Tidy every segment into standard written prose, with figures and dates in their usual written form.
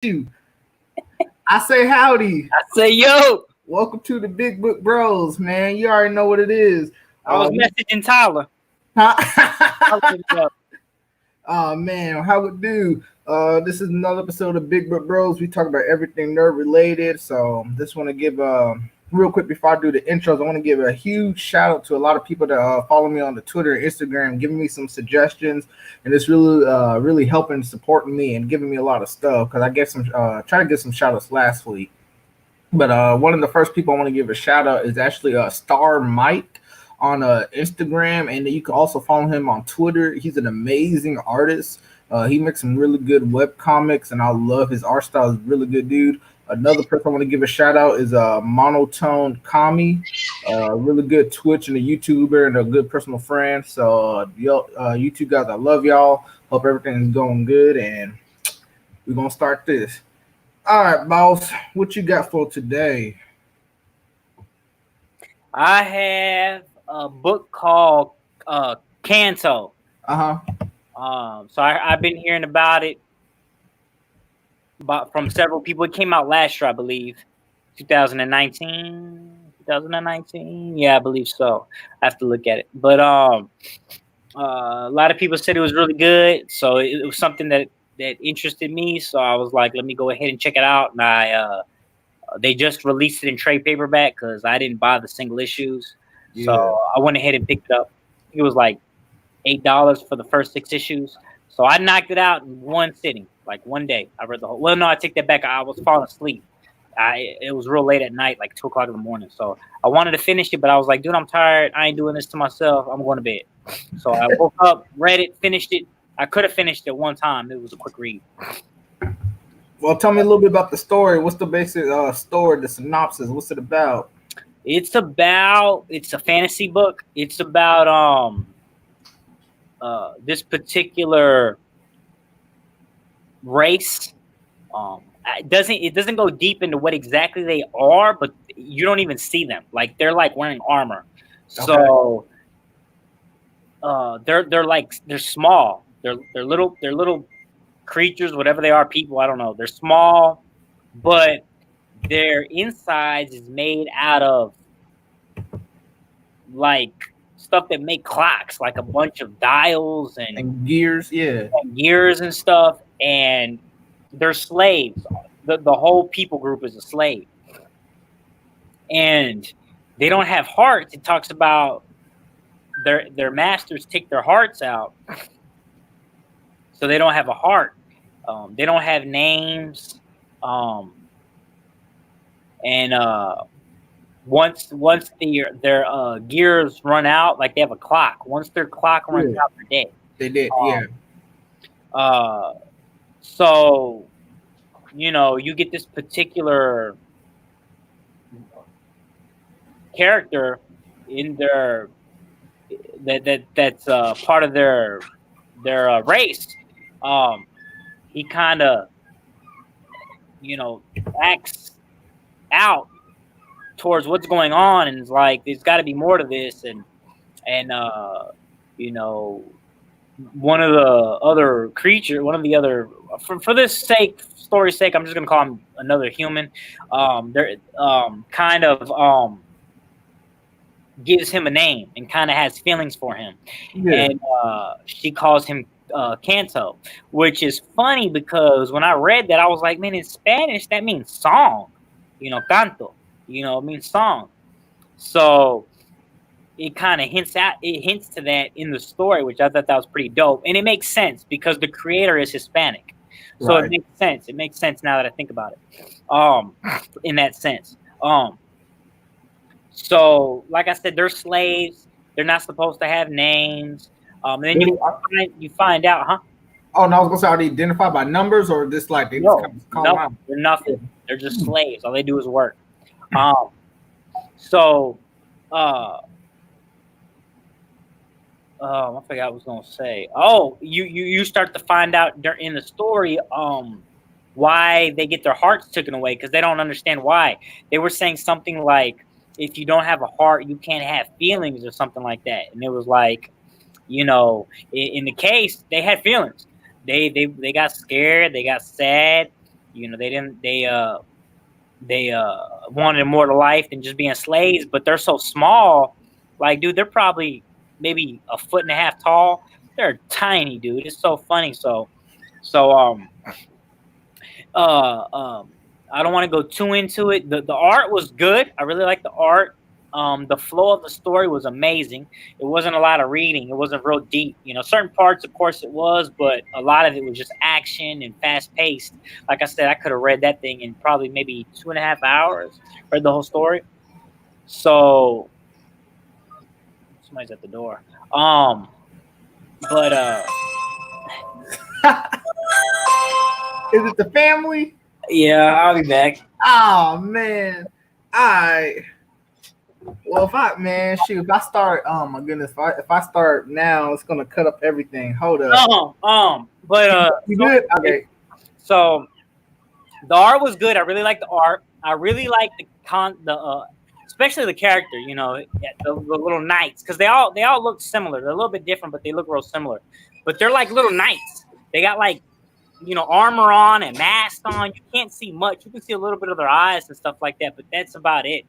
you. I say howdy. I say, yo, Welcome to the Big Book Bros, man. You already know what it is. I was messaging Tyler. Huh? Oh man, how it do? This is another episode of Big Book Bros. We talk about everything nerd related. So just want to give real quick before I do the intros, I want to give a huge shout out to a lot of people that follow me on the Twitter and Instagram, giving me some suggestions, and it's really helping supporting me and giving me a lot of stuff because I gave some try to get some shout outs last week. But one of the first people I want to give a shout out is actually Star Mike on Instagram, and you can also follow him on Twitter. He's an amazing artist. He makes some really good web comics, and I love his art style. He's a really good dude. Another person I want to give a shout out is Monotone Kami, really good Twitch and a YouTuber and a good personal friend. So, you two guys, I love y'all. Hope everything's going good, and we're gonna start this. All right, boss. What you got for today? I have a book called Kanto. So I've been hearing about it from several people. It came out last year, I believe, 2019. 2019, yeah, I believe so. I have to look at it, but a lot of people said it was really good. So it was something that interested me. So I was like, let me go ahead and check it out. And they just released it in trade paperback because I didn't buy the single issues. Yeah. So I went ahead and picked it up. It was like $8 for the first 6 issues. So I knocked it out in one sitting, like one day. I read the whole. Well, no, I take that back. I was falling asleep. It was real late at night, like 2 o'clock in the morning. So I wanted to finish it, but I was like, dude, I'm tired. I ain't doing this to myself. I'm going to bed. So I woke up, read it, finished it. I could have finished it one time. It was a quick read. Well, tell me a little bit about the story. What's the basic story, the synopsis? What's it about? It's a fantasy book. It's about this particular race. It doesn't go deep into what exactly they are, but you don't even see them. Like they're like wearing armor. Okay. So they're small. They're little creatures, whatever they are, people, I don't know. They're small, but their insides is made out of like stuff that make clocks, like a bunch of dials and gears, yeah, and gears and stuff. And they're slaves. The whole people group is a slave, and they don't have hearts. It talks about their masters take their hearts out. So they don't have a heart. They don't have names. And once their gears run out, like they have a clock. Once their clock runs out, they're dead. They did, yeah. So, you get this particular character in that's part of their race. He kind of, acts out towards what's going on, and is like, there's got to be more to this, and one of the other for this story's sake, I'm just gonna call him another human. They're kind of gives him a name and kind of has feelings for him, and she calls him Kanto, which is funny because when I read that, I was like, man, in Spanish that means song, canto, it means song. So it kind of hints to that in the story, which I thought that was pretty dope, and it makes sense because the creator is Hispanic, so right. It makes sense now that I think about it, in that sense. So like I said, they're slaves. They're not supposed to have names. And then you find out, huh? Oh, no, I was gonna say, are they identified by numbers or just like they just call them out? They're nothing. They're just slaves. All they do is work. So, I forgot what I was gonna say. Oh, you start to find out in the story, why they get their hearts taken away, because they don't understand why. They were saying something like, if you don't have a heart, you can't have feelings or something like that. And it was like, in the case, they had feelings. They got scared. They got sad. You know, they wanted more to life than just being slaves, but they're so small. Like, dude, they're probably maybe a foot and a half tall. They're tiny, dude. It's so funny. So uh um I don't want to go too into it. The art was good. I really like the art. The flow of the story was amazing. It wasn't a lot of reading. It wasn't real deep. You know, certain parts, of course, it was, but a lot of it was just action and fast paced. Like I said, I could have read that thing in probably maybe 2.5 hours. Read the whole story. So somebody's at the door. But Is it the family? yeah, I'll be back. Oh man. I well if I man shoot if I start oh my goodness if I start now it's gonna cut up everything. Hold up. But You good? Okay. So the art was good. I really like the art. I really like especially the character. You know, the little knights, because they all look similar. They're a little bit different, but they look real similar. But they're like little knights. They got like, you know, armor on and masks on. You can't see much. You can see a little bit of their eyes and stuff like that, but that's about it.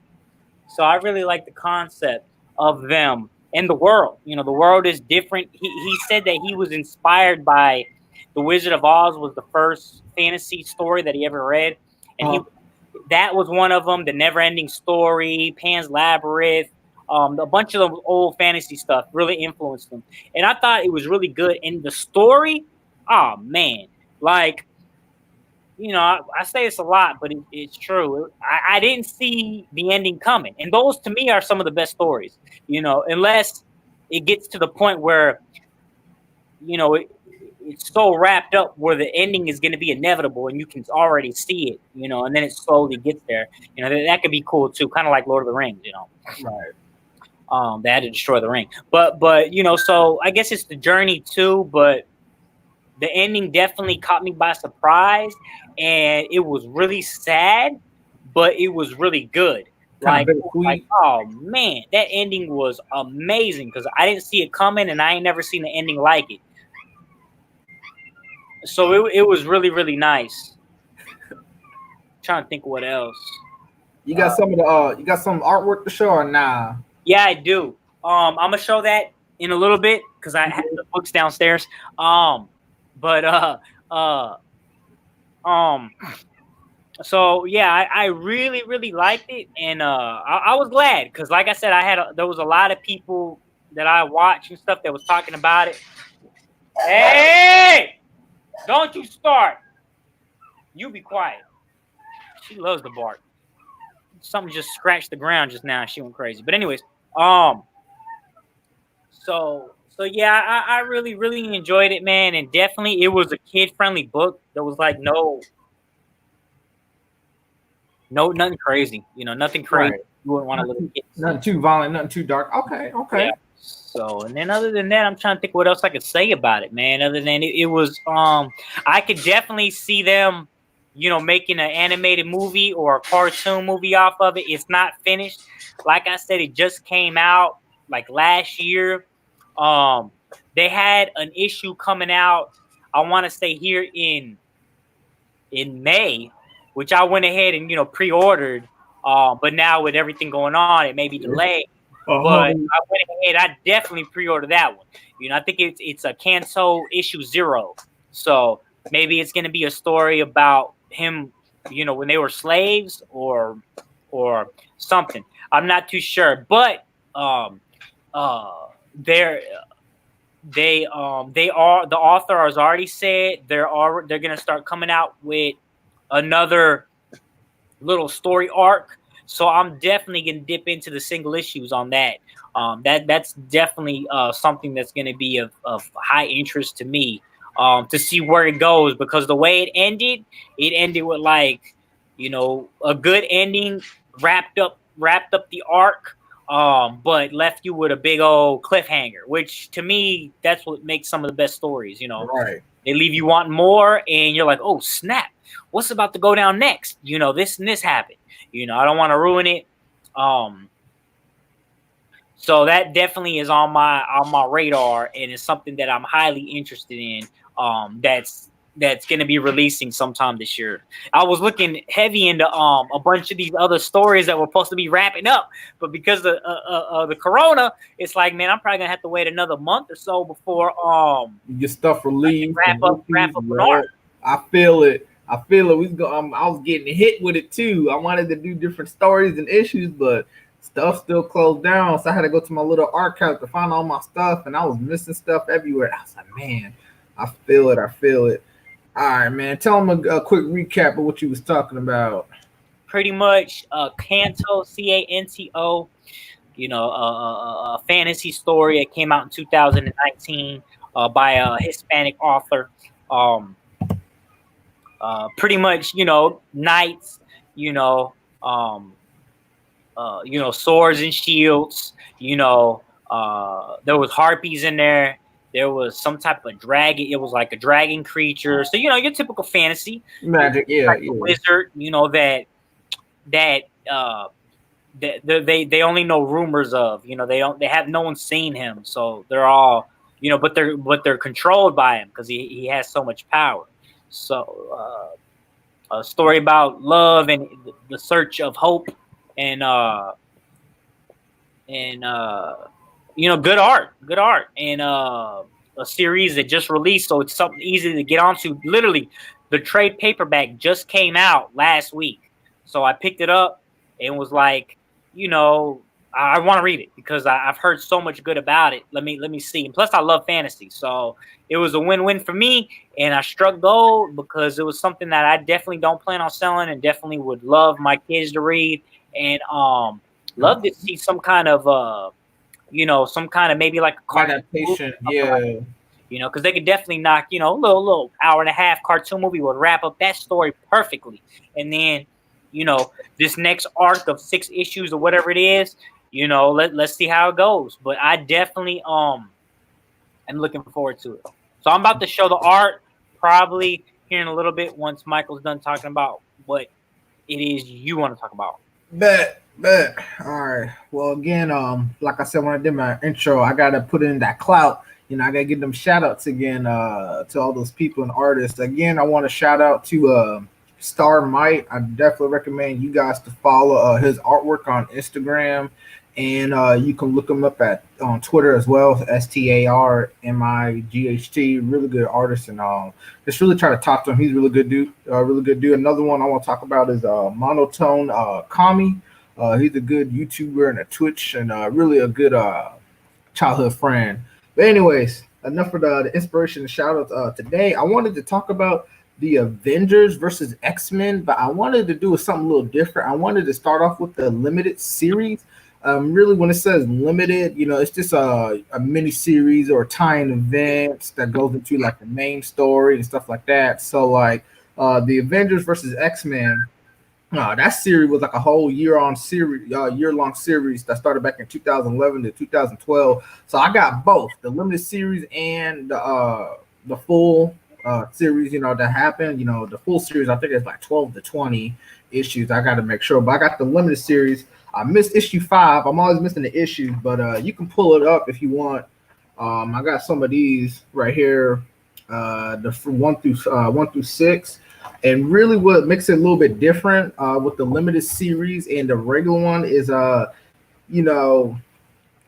So I really like the concept of them and the world. You know, the world is different. He said that he was inspired by The Wizard of Oz was the first fantasy story that he ever read, and that was one of them. The Never-Ending Story, Pan's Labyrinth, a bunch of the old fantasy stuff really influenced him, and I thought it was really good. And the story, oh man, like, you know, I say this a lot, but it's true. I didn't see the ending coming, and those to me are some of the best stories. You know, unless it gets to the point where, you know, it's so wrapped up where the ending is going to be inevitable, and you can already see it. You know, and then it slowly gets there. You know, that could be cool too, kind of like Lord of the Rings. You know, Right. They had to destroy the ring, but you know, so I guess it's the journey too, but. The ending definitely caught me by surprise, and it was really sad, but it was really good. Like, oh man, that ending was amazing because I didn't see it coming, and I ain't never seen an ending like it. So it was really, really nice. Trying to think what else. You got some of the you got some artwork to show or nah? Yeah, I do. I'm gonna show that in a little bit because I have the books downstairs. But so yeah, I really, really liked it, and I was glad because, like I said, there was a lot of people that I watched and stuff that was talking about it. Hey, don't you start! You be quiet. She loves the bark. Something just scratched the ground just now. She went crazy. But anyways, So yeah, I really, really enjoyed it, man, and definitely it was a kid-friendly book. There was like nothing crazy, you know, nothing crazy. Right. You wouldn't want to look at. Nothing too violent, nothing too dark. Okay. Yeah. So, and then other than that, I'm trying to think what else I could say about it, man. Other than it was, I could definitely see them, you know, making an animated movie or a cartoon movie off of it. It's not finished. Like I said, it just came out like last year. They had an issue coming out, I want to say here in May, which I went ahead and, you know, pre-ordered. But now with everything going on, it may be delayed. But I went ahead. I definitely pre-ordered that one. You know, I think it's a Kanto issue 0. So maybe it's going to be a story about him, you know, when they were slaves or something. I'm not too sure. But they are, the author has already said they're going to start coming out with another little story arc. So I'm definitely going to dip into the single issues on that. That's definitely something that's going to be of high interest to me, to see where it goes, because the way it ended with, like, you know, a good ending, wrapped up the arc, but left you with a big old cliffhanger, which to me, that's what makes some of the best stories. You know, Right. They leave you wanting more, and you're like, oh snap, what's about to go down next? You know, this and this happened. You know, I don't want to ruin it. So that definitely is on my radar, and it's something that I'm highly interested in. That's, that's going to be releasing sometime this year. I was looking heavy into a bunch of these other stories that were supposed to be wrapping up, but because of the corona, it's like, man, I'm probably gonna have to wait another month or so before you get stuff released. wrap up an arc. I feel it. I feel it. I was getting hit with it too. I wanted to do different stories and issues, but stuff still closed down. So I had to go to my little archive to find all my stuff, and I was missing stuff everywhere. I was like, man, I feel it. I feel it. All right, man. Tell them a quick recap of what you was talking about. Pretty much, Canto, Canto. You know, a fantasy story. It came out in 2019 by a Hispanic author. Pretty much, you know, knights. You know, swords and shields. You know, there was harpies in there. There was some type of dragon. It was like a dragon creature. So, you know, your typical fantasy magic, like a wizard. You know that they only know rumors of. You know, they have no one seen him. So they're all, you know, but they're controlled by him because he has so much power. So a story about love and the search of hope and you know, good art, and a series that just released, so it's something easy to get onto. Literally, the trade paperback just came out last week, so I picked it up and was like, you know, I want to read it because I've heard so much good about it. Let me see. And plus, I love fantasy, so it was a win-win for me. And I struck gold because it was something that I definitely don't plan on selling, and definitely would love my kids to read, and love to see some kind of you know, some kind of maybe like a cartoon adaptation, yeah. You know, because they could definitely knock, you know, a little hour and a half cartoon movie would wrap up that story perfectly. And then, you know, this next arc of 6 issues or whatever it is, you know, let's see how it goes. But I definitely am looking forward to it. So I'm about to show the art probably here in a little bit once Michael's done talking about what it is you want to talk about. Bet. All right. Well, again, like I said when I did my intro, I gotta put in that clout. You know, I gotta give them shout outs again to all those people and artists. Again, I want to shout out to Star Might. I definitely recommend you guys to follow his artwork on Instagram, and you can look him up on Twitter as well. StarMight. Really good artist, and just really try to talk to him. He's a really good dude. Another one I want to talk about is Monotone Kami. He's a good YouTuber and a Twitch, and really a good childhood friend. But anyways, enough for the inspiration and shout outs. Today, I wanted to talk about the Avengers versus X-Men, but I wanted to do something a little different. I wanted to start off with the limited series. Really, when it says limited, you know, it's just a mini series or tie-in events that goes into like the main story and stuff like that. So, like the Avengers versus X-Men. That series was like a whole year-long series that started back in 2011 to 2012. So I got both the limited series and the full series. You know, that happened. You know, the full series I think it's like 12 to 20 issues. I got to make sure, but I got the limited series. I missed issue 5. I'm always missing the issues, but you can pull it up if you want. I got some of these right here, the 1 through 6. And really what makes it a little bit different with the limited series and the regular one is you know,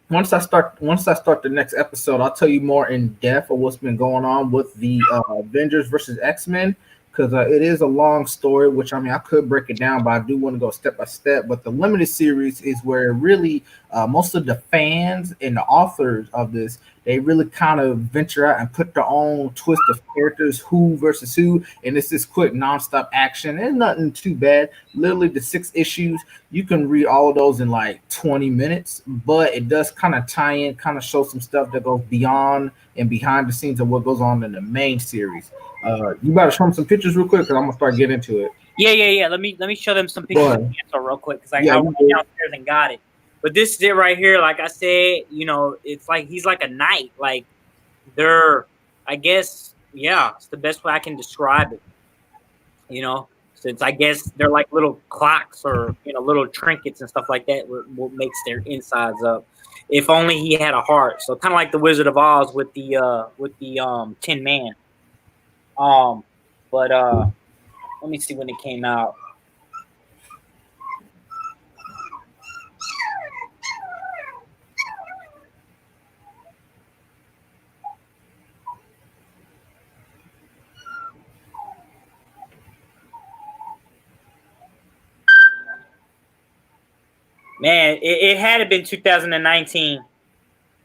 once I start the next episode, I'll tell you more in depth of what's been going on with the Avengers versus X-Men, because it is a long story, which I mean I could break it down, but I do want to go step by step. But the limited series is where really most of the fans and the authors of this, they really kind of venture out and put their own twist of characters, who versus who, and it's this quick nonstop action. It's nothing too bad. Literally the 6 issues, you can read all of those in like 20 minutes, but it does kind of tie in, kind of show some stuff that goes beyond and behind the scenes of what goes on in the main series. You better show them some pictures real quick because I'm gonna start getting into it. Yeah. Let me show them some pictures real quick because I went downstairs and got it. But this is it right here. Like I said, you know, it's like he's like a knight. Like they're, I guess, yeah, it's the best way I can describe it. You know, since I guess they're like little clocks or, you know, little trinkets and stuff like that. What makes their insides up. If only he had a heart. So kind of like the Wizard of Oz with the Tin Man. But let me see when it came out. Man, it had been 2019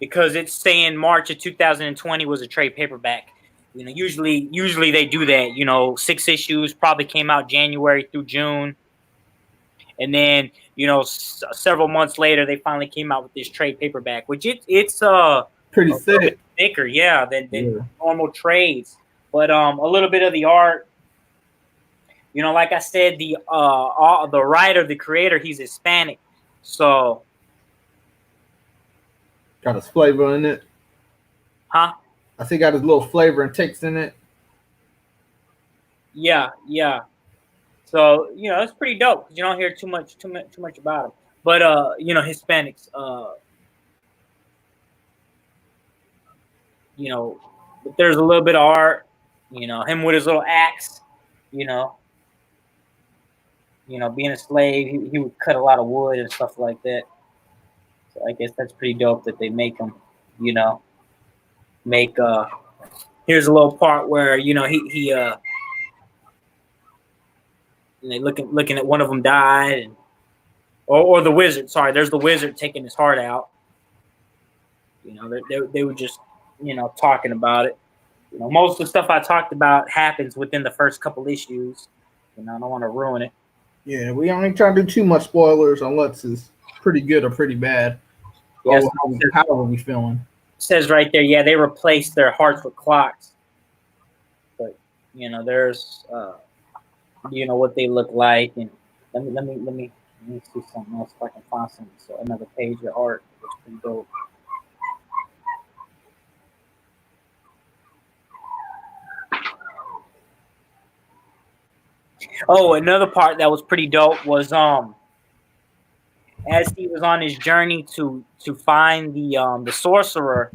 because it's saying March of 2020 was a trade paperback. You know, usually they do that. You know, 6 issues probably came out January through June, and then several months later they finally came out with this trade paperback, which it's Pretty a little bit sick. thicker, yeah, than Yeah. normal trades. But a little bit of the art. You know, like I said, the writer, the creator, he's Hispanic, so. Got his flavor in it. Huh? I see got his little flavor and taste in it. Yeah. So it's pretty dope because you don't hear too much about him. But Hispanics, but there's a little bit of art. Him with his little axe. Being a slave, he would cut a lot of wood and stuff like that. So I guess that's pretty dope that they make him. Make here's a little part where he looking at one of them died, or the wizard. Sorry, there's the wizard taking his heart out. They were just talking about it. Most of the stuff I talked about happens within the first couple issues. I don't want to ruin it. Yeah, we ain't trying to do too much spoilers unless it's pretty good or pretty bad. Yes, how are we feeling? It says right there, yeah, they replaced their hearts with clocks. But there's what they look like, and let me see something else if I can find something. So another page of art, which is pretty dope. Oh, another part that was pretty dope was as he was on his journey to find the sorcerer,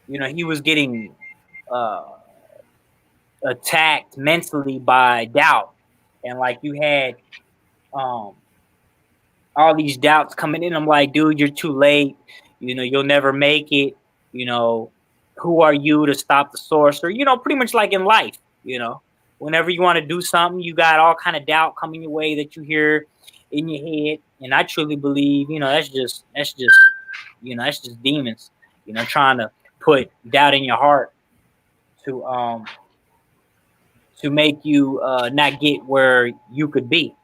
he was getting attacked mentally by doubt, and like you had all these doubts coming in. I'm like, dude, you're too late. You'll never make it. Who are you to stop the sorcerer? Pretty much like in life. Whenever you want to do something, you got all kind of doubt coming your way that you hear in your head. And I truly believe, that's just demons, trying to put doubt in your heart to make you not get where you could be,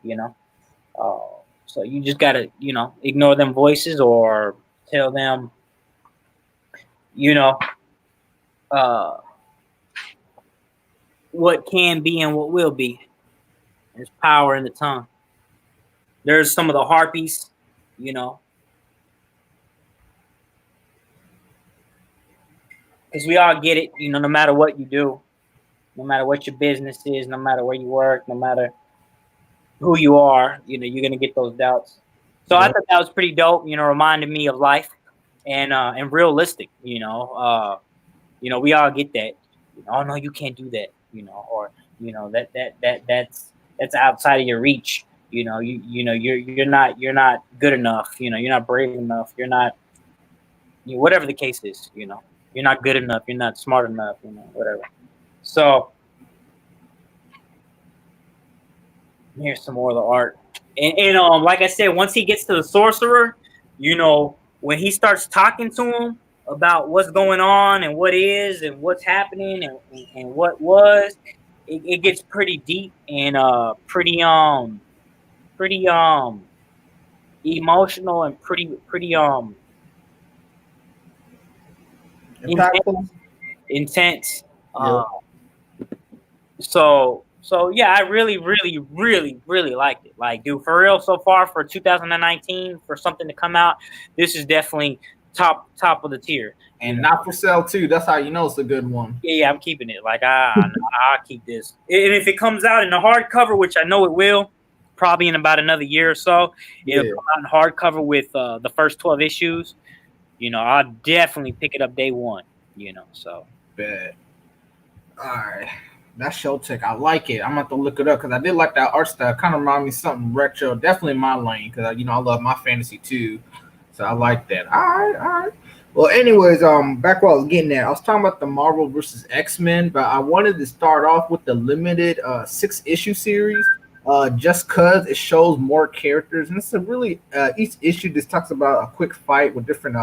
so you just gotta, ignore them voices or tell them, what can be and what will be. There's power in the tongue. There's some of the harpies, because we all get it, no matter what you do, no matter what your business is, no matter where you work, no matter who you are, you're gonna get those doubts. So I thought that was pretty dope, reminded me of life and realistic, we all get that. Oh no, you can't do that, or that's outside of your reach. You're not good enough, you're not brave enough, you're not whatever the case is, you're not good enough, you're not smart enough, whatever. So here's some more of the art. And like I said, once he gets to the sorcerer, when he starts talking to him about what's going on and what is and what's happening and what was, it gets pretty deep and pretty emotional and pretty intense. Yeah. So yeah, I really liked it. Like, dude, for real, so far for 2019, for something to come out, this is definitely top of the tier. And not for sale too. That's how you know it's a good one. Yeah, I'm keeping it. Like I'll keep this. And if it comes out in a hardcover, which I know it will, probably in about another year or so, it'll come out in hardcover with the first 12 issues. I'll definitely pick it up day one. So bad. All right. That's Showtech. I like it. I'm gonna have to look it up because I did like that art style. Kind of remind me of something retro. Definitely my lane because I love my fantasy too. So I like that. All right, all right. Well, anyways, back where I was getting at, I was talking about the Marvel versus X Men, but I wanted to start off with the limited 6 issue series, just cause it shows more characters, and it's a really each issue just talks about a quick fight with different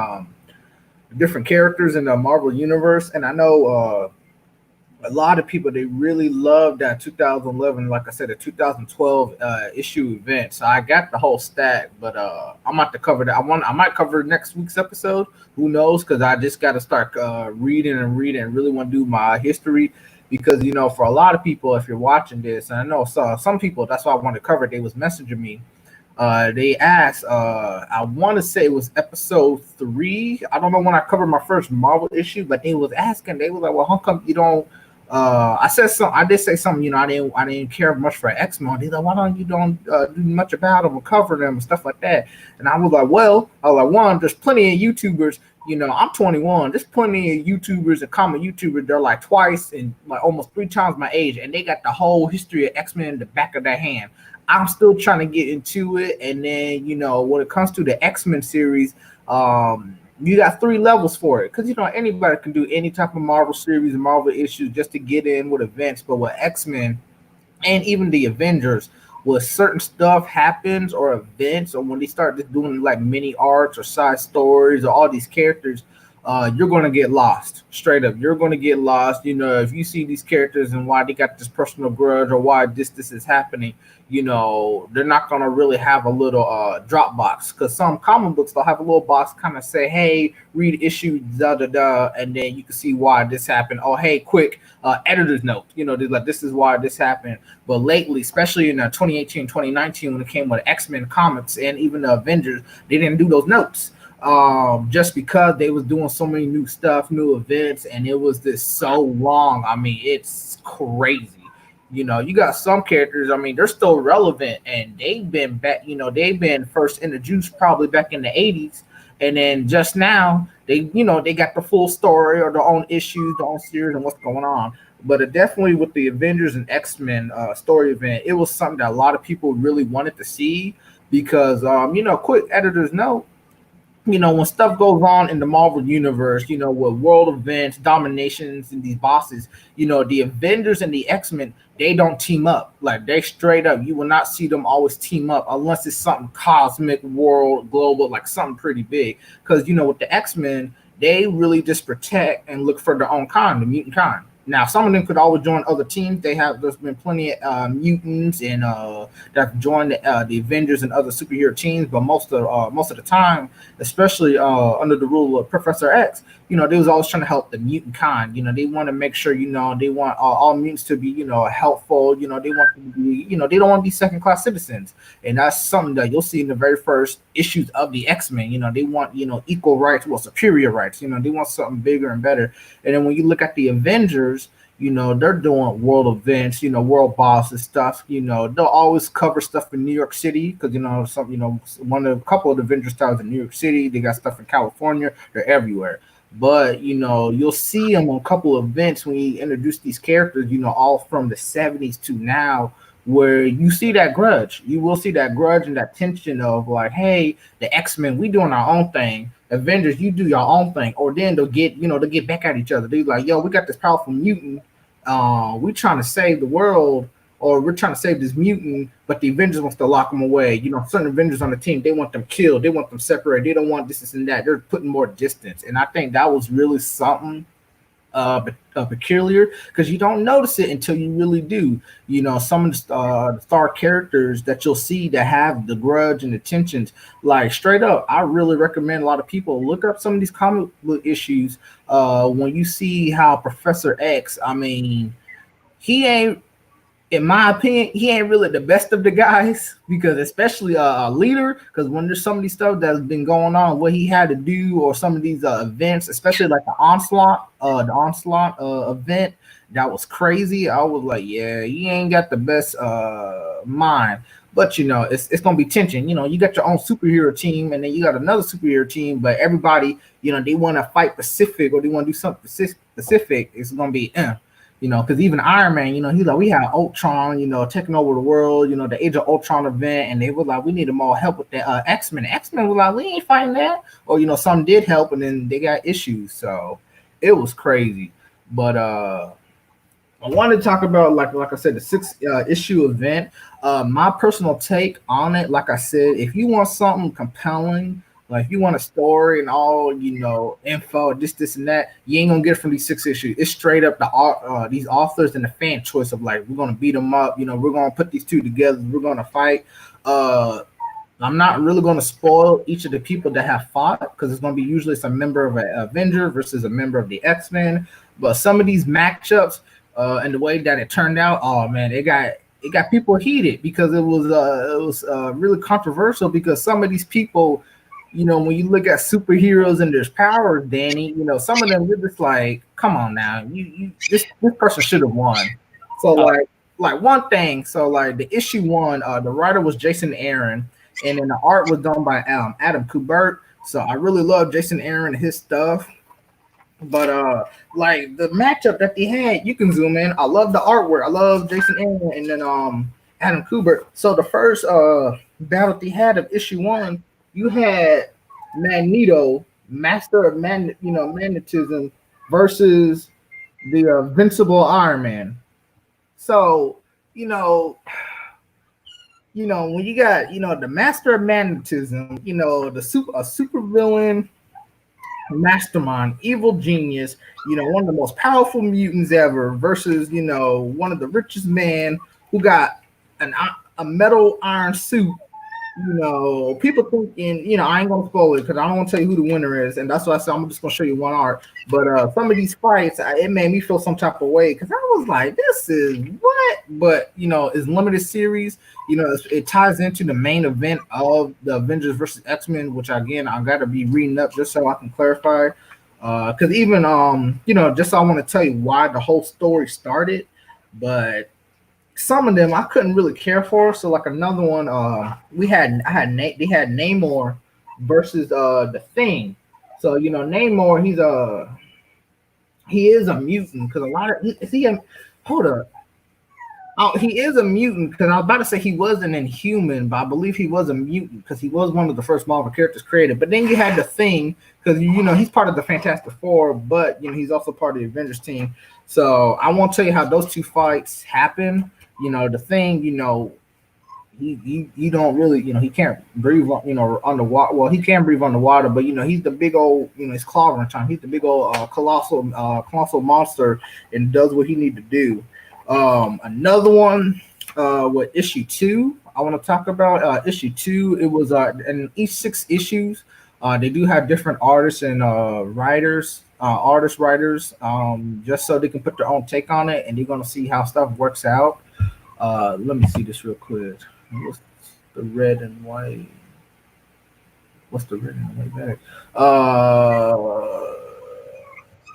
characters in the Marvel universe, and I know a lot of people they really loved that 2011, like I said, the 2012 issue event. So I got the whole stack, but I'm about to cover that. I might cover next week's episode. Who knows? Because I just got to start reading and reading and really want to do my history. Because for a lot of people, if you're watching this, and I know some people, that's why I wanted to cover it. They was messaging me. They asked, I want to say it was episode 3. I don't know when I covered my first Marvel issue, but they was asking. They was like, "Well, how come you don't?" I said some. I did say something. I didn't care much for X Men. He's like, "Why don't you don't do much about them or cover them and stuff like that?" And I was like, "Well, one, there's plenty of YouTubers. I'm 21. There's plenty of YouTubers and common YouTubers. They're like twice and like almost 3 times my age, and they got the whole history of X Men in the back of their hand. I'm still trying to get into it. And then, when it comes to the X-Men series, you got 3 levels for it. Because, anybody can do any type of Marvel series and Marvel issues just to get in with events. But with X-Men and even the Avengers, when certain stuff happens or events, or when they start just doing like mini arcs or side stories or all these characters, you're going to get lost. Straight up, you're going to get lost. If you see these characters and why they got this personal grudge or why this is happening, they're not going to really have a little drop box, because some comic books they'll have a little box kind of say, hey, read issue da da da, and then you can see why this happened. Oh, hey, quick editor's note. They're like, this is why this happened. But lately, especially in 2018, 2019, when it came with X-Men comics and even the Avengers, they didn't do those notes. Just because they was doing so many new stuff, new events, and it was just so long. I mean, it's crazy. You got some characters, I mean, they're still relevant, and they've been back, they've been first introduced probably back in the 80s, and then just now they got the full story or their own issues, their own series, and what's going on. But definitely with the Avengers and X-Men story event, it was something that a lot of people really wanted to see because quick editors note, when stuff goes on in the Marvel universe, with world events, dominations, and these bosses, the Avengers and the X-Men, they don't team up. Like, they straight up, you will not see them always team up unless it's something cosmic, world, global, like something pretty big. Because, with the X-Men, they really just protect and look for their own kind, the mutant kind. Now, some of them could always join other teams. There's been plenty of mutants and that have joined the Avengers and other superhero teams, but most of the time, especially under the rule of Professor X, they was always trying to help the mutant kind. They want to make sure, they want all mutants to be, helpful. They want them to be, they don't want to be second class citizens, and that's something that you'll see in the very first issues of the X-Men. They want, equal rights, well, superior rights. They want something bigger and better. And then when you look at the Avengers, they're doing world events, world bosses stuff. They'll always cover stuff in New York City because one of a couple of the Avengers towers in New York City. They got stuff in California. They're everywhere. But you'll see them on a couple of events when you introduce these characters. All from the 70s to now, where you see that grudge. You will see that grudge and that tension of like, hey, the X-Men, we doing our own thing. Avengers, you do your own thing. Or then they'll get back at each other. They're like, yo, we got this powerful mutant. We trying to save the world, or we're trying to save this mutant, but the Avengers wants to lock them away. Certain Avengers on the team, they want them killed. They want them separated. They don't want this and that. They're putting more distance. And I think that was really something peculiar, because you don't notice it until you really do. Some of the star characters that you'll see that have the grudge and the tensions, like straight up, I really recommend a lot of people look up some of these comic book issues. When you see how Professor X, I mean, he ain't, in my opinion, he ain't really the best of the guys, because especially a leader, because when there's some of these stuff that's been going on, what he had to do, or some of these events, especially like the onslaught event, that was crazy. I was like, yeah, he ain't got the best mind. But it's gonna be tension. You got your own superhero team, and then you got another superhero team, but everybody, they want to fight Pacific, or they want to do something specific. It's gonna be because even Iron Man, he's like, we had Ultron, taking over the world, the Age of Ultron event, and they were like, we need more help with the X-Men. X-Men were like, we ain't fighting that, or some did help, and then they got issues, so it was crazy. But I wanted to talk about like I said, the six issue event. My personal take on it, like I said, if you want something compelling, like if you want a story and all, info, this and that, you ain't gonna get it from these six issues. It's straight up these authors and the fan choice of like, we're gonna beat them up, we're gonna put these two together, we're gonna fight. I'm not really going to spoil each of the people that have fought because it's going to be usually some member of an Avenger versus a member of the X-Men. But some of these matchups and the way that it turned out, oh man, it got people heated because it was really controversial because some of these people, when you look at superheroes and there's powers, Danny, some of them you're just like, come on now, this person should have won. So like one thing, so like the issue one, the writer was Jason Aaron. And then the art was done by Adam Kubert. So I really love Jason Aaron and his stuff. But like the matchup that they had, you can zoom in. I love the artwork. I love Jason Aaron and then Adam Kubert. So the first battle they had of issue one, you had Magneto, Master of Magnetism, versus the Invincible Iron Man. So when you got, the master of magnetism, a super villain, mastermind, evil genius, one of the most powerful mutants ever versus, one of the richest man who got a metal iron suit. People thinking, I ain't gonna spoil it because I don't want to tell you who the winner is, and that's why I said I'm just gonna show you one art. But some of these fights, it made me feel some type of way because I was like, this is what? But it's limited series. It ties into the main event of the Avengers versus X-Men, which again I got to be reading up just so I can clarify. Because even just so I want to tell you why the whole story started, but some of them I couldn't really care for. So like another one, they had Namor versus the Thing. So Namor, he is a mutant because a lot of is he a hold up. Oh, he is a mutant because I was about to say he was an Inhuman, but I believe he was a mutant because he was one of the first Marvel characters created. But then you had the Thing because he's part of the Fantastic Four, but he's also part of the Avengers team. So I won't tell you how those two fights happen. The Thing, he don't really, he can't breathe, underwater. Well, he can breathe underwater, but he's the big old, he's clobbering time. He's the big old colossal monster and does what he need to do. Another one, with issue 2, I want to talk about issue 2. It was in each 6 issues, they do have different artists and writers, just so they can put their own take on it, and you're gonna see how stuff works out. Let me see this real quick. What's the red and white? What's the red and white bag?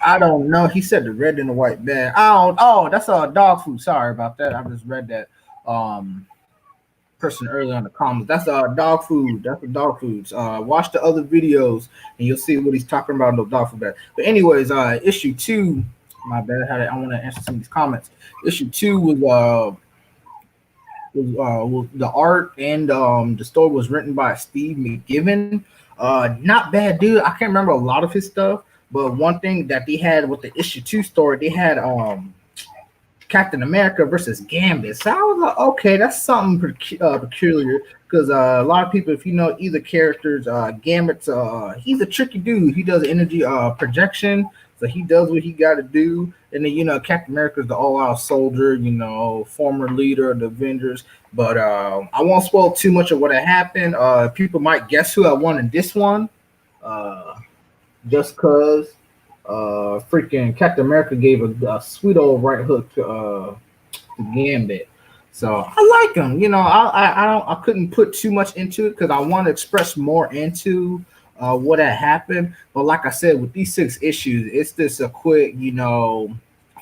I don't know. He said the red and the white bag. Oh, that's dog food. Sorry about that. I just read that person earlier in the comments. That's dog food. That's the dog foods. Watch the other videos and you'll see what he's talking about in the dog food bag. But anyways, issue 2. My bad. I want to answer some of these comments. Issue 2 was the art and the story was written by Steve McGiven. Not bad, dude. I can't remember a lot of his stuff, but one thing that they had with the issue 2 story, they had Captain America versus Gambit. So I was like, okay, that's something peculiar because a lot of people, if you know either characters, Gambit's he's a tricky dude. He does energy projection. So he does what he got to do. And then, Captain America is the all-out soldier, former leader of the Avengers. But I won't spoil too much of what had happened. People might guess who I won in this one. Just because freaking Captain America gave a sweet old right hook to Gambit. So I like him. I couldn't put too much into it because I want to express more into what had happened. But like I said, with these 6 issues, it's just a quick,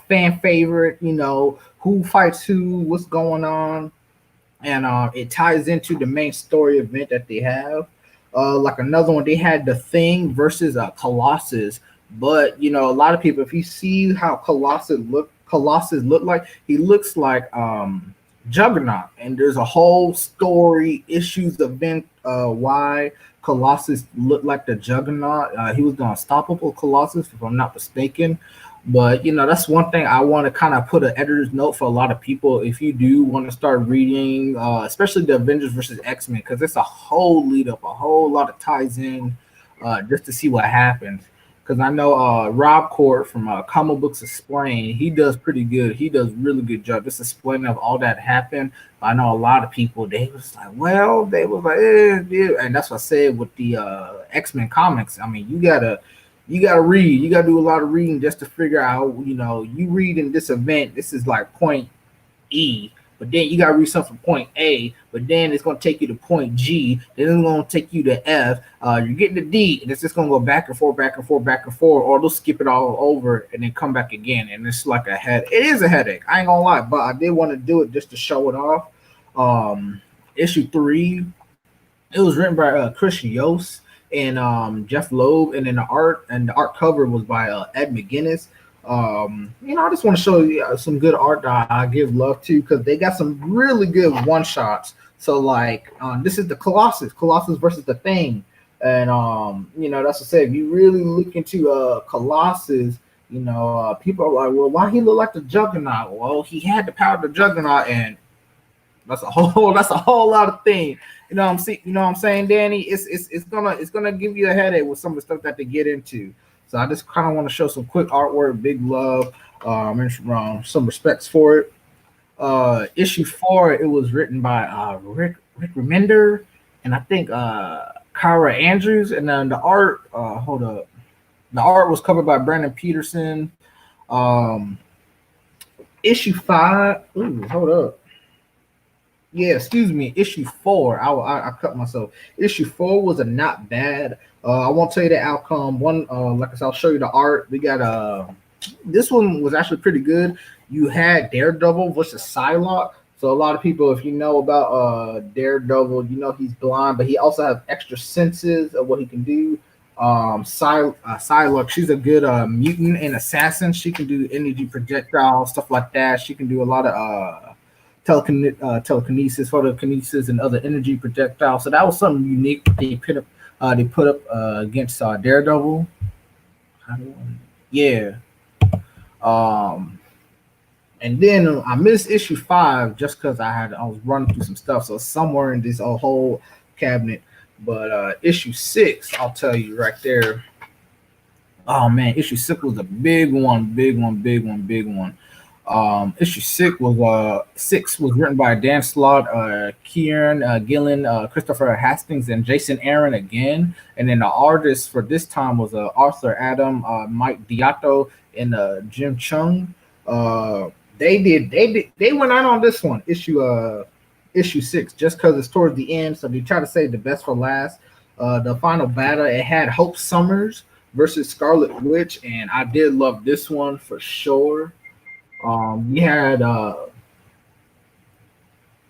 fan favorite, who fights who, what's going on. And it ties into the main story event that they have. Like another one, they had the Thing versus Colossus. But, a lot of people, if you see how Colossus Colossus look like? He looks like Juggernaut, and there's a whole story issues event why Colossus looked like the Juggernaut. He was the unstoppable Colossus, if I'm not mistaken. But that's one thing I want to kind of put an editor's note for a lot of people. If you do want to start reading, especially the Avengers versus X-Men, because it's a whole lead up, a whole lot of ties in, just to see what happens. Because I know Rob Court from Comic Books Explained, he does pretty good. He does really good job just explaining of all that happened. I know a lot of people, they was like, well, they was like, yeah. And that's what I said with the X-Men comics. I mean, you gotta read. You gotta do a lot of reading just to figure out. You read in this event. This is like point E, but then you gotta read something from point A, but then it's gonna take you to point G, then it's gonna take you to F. You're getting to D, and it's just gonna go back and forth, back and forth, back and forth, or they'll skip it all over and then come back again, and it's like a head. It is a headache. I ain't gonna lie, but I did want to do it just to show it off. Issue 3, it was written by Chris Yost and Jeff Loeb, and then the art cover was by Ed McGuinness. I just want to show you some good art that I give love to, because they got some really good one shots. So like, this is the Colossus versus the Thing, and that's what I said. If you really look into Colossus, people are like, well, why he look like the Juggernaut? Well, he had the power of the Juggernaut, and that's a whole lot of things. You know what I'm saying, Danny? It's gonna give you a headache with some of the stuff that they get into. So I just kind of want to show some quick artwork, big love, and some respects for it. Issue 4, it was written by Rick Remender, and I think Kyra Andrews, and then the art. Hold up, the art was covered by Brandon Peterson. Issue 5. Ooh, hold up. Yeah, excuse me. Issue 4. I cut myself. Issue 4 was a not bad. I won't tell you the outcome. One, like I said, I'll show you the art. We got this one was actually pretty good. You had Daredevil versus Psylocke. So a lot of people, if you know about Daredevil, he's blind, but he also has extra senses of what he can do. Psylocke, she's a good mutant and assassin. She can do energy projectiles, stuff like that. She can do a lot of telekinesis, photokinesis, and other energy projectiles. So that was something unique they put up against Daredevil. Yeah. And then I missed issue 5 just because I was running through some stuff. So somewhere in this whole cabinet. But issue 6, I'll tell you right there. Oh man, issue 6 was a big one. Issue 6 was written by Dan Slott, Kieran Gillen, Christopher Hastings, and Jason Aaron again. And then the artist for this time was Arthur Adam, Mike Diato, and Jim Chung. They went out on this one, issue 6, just because it's towards the end. So they try to save the best for last. The final battle, it had Hope Summers versus Scarlet Witch, and I did love this one for sure. We had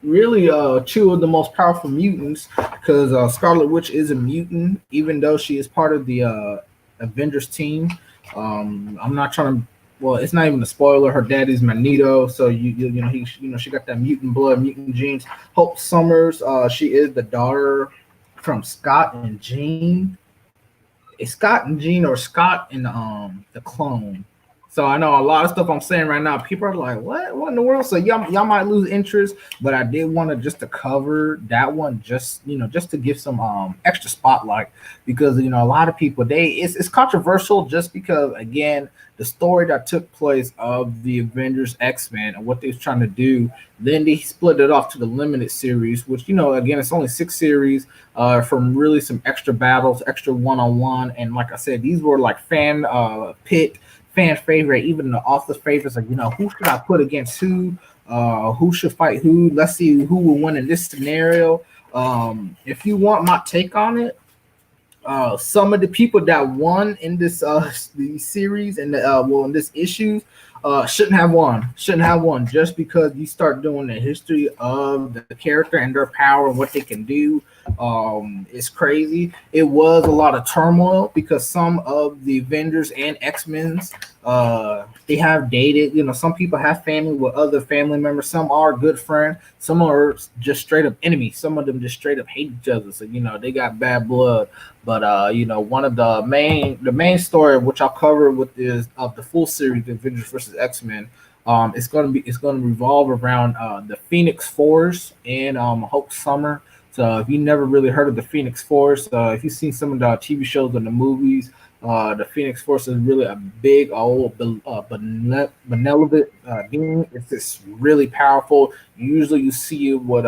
really two of the most powerful mutants, because Scarlet Witch is a mutant, even though she is part of the Avengers team. I'm not trying to. Well, it's not even a spoiler. Her daddy's Magneto, so she got that mutant blood, mutant genes. Hope Summers, she is the daughter from Scott and Jean. It's Scott and Jean, or Scott and the clone. So I know a lot of stuff I'm saying right now, people are like, what in the world? So y'all might lose interest, but I did want to just to cover that one, just to give some extra spotlight, because a lot of people, it's controversial, just because, again, the story that took place of the Avengers X-Men and what they was trying to do. Then they split it off to the limited series, which again, it's only 6 series, from really some extra battles, extra one-on-one, and like I said, these were like fan favorite, even the author favorites, like who should I put against who should fight who. Let's see who will win in this scenario. If you want my take on it, some of the people that won in this the series and in this issue, Shouldn't have won. Shouldn't have won just because you start doing the history of the character and their power and what they can do. It's crazy. It was a lot of turmoil because some of the Avengers and X-Men's they have dated. You know, some people have family with other family members. Some are good friends. Some are just straight up enemies. Some of them just straight up hate each other. So you know they got bad blood. But you know, one of the main story which I'll cover with is of the full series, the Avengers versus X Men. It's gonna revolve around the Phoenix Force and Hope Summer. So if you never really heard of the Phoenix Force, if you've seen some of the TV shows and the movies, the Phoenix Force is really a big, old, benevolent being. It's just really powerful. Usually, you see it with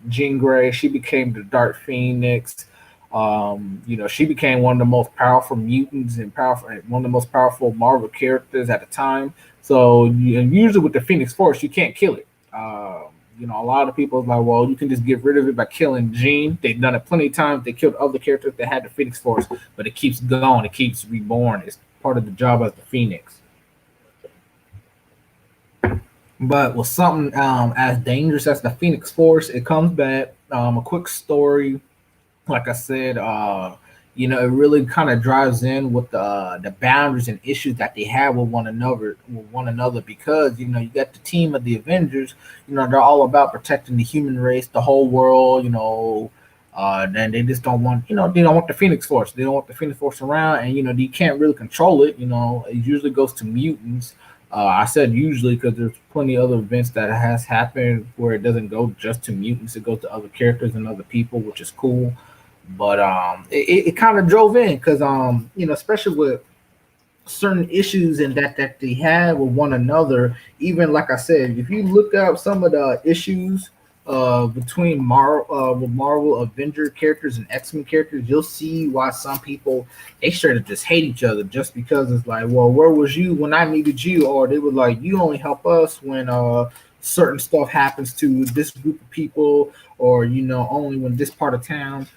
Jean Grey. She became the Dark Phoenix. You know, she became one of the most powerful mutants and powerful, one of the most powerful Marvel characters at the time. So, and usually with the Phoenix Force, you can't kill it. You know, a lot of people are like, well, you can just get rid of it by killing Jean. They've done it plenty of times. They killed other characters that had the Phoenix Force, but it keeps going. It keeps reborn. It's part of the job as the Phoenix. But with something as dangerous as the Phoenix Force, it comes back. A quick story, like I said, you know, it really kind of drives in with the boundaries and issues that they have with one another, because you know you got the team of the Avengers. You know, they're all about protecting the human race, the whole world. You know, then they just don't want, they don't want the Phoenix Force. They don't want the Phoenix Force around, and you know, you can't really control it. You know, it usually goes to mutants. I said usually because there's plenty of other events that has happened where it doesn't go just to mutants; it goes to other characters and other people, which is cool. But it kind of drove in because you know, especially with certain issues and that they have with one another. Even like I said, if you look up some of the issues between Marvel Avenger characters and X Men characters, you'll see why some people they straight up just hate each other just because it's like, well, where was you when I needed you? Or they were like, you only help us when certain stuff happens to this group of people, or you know, only when this part of town.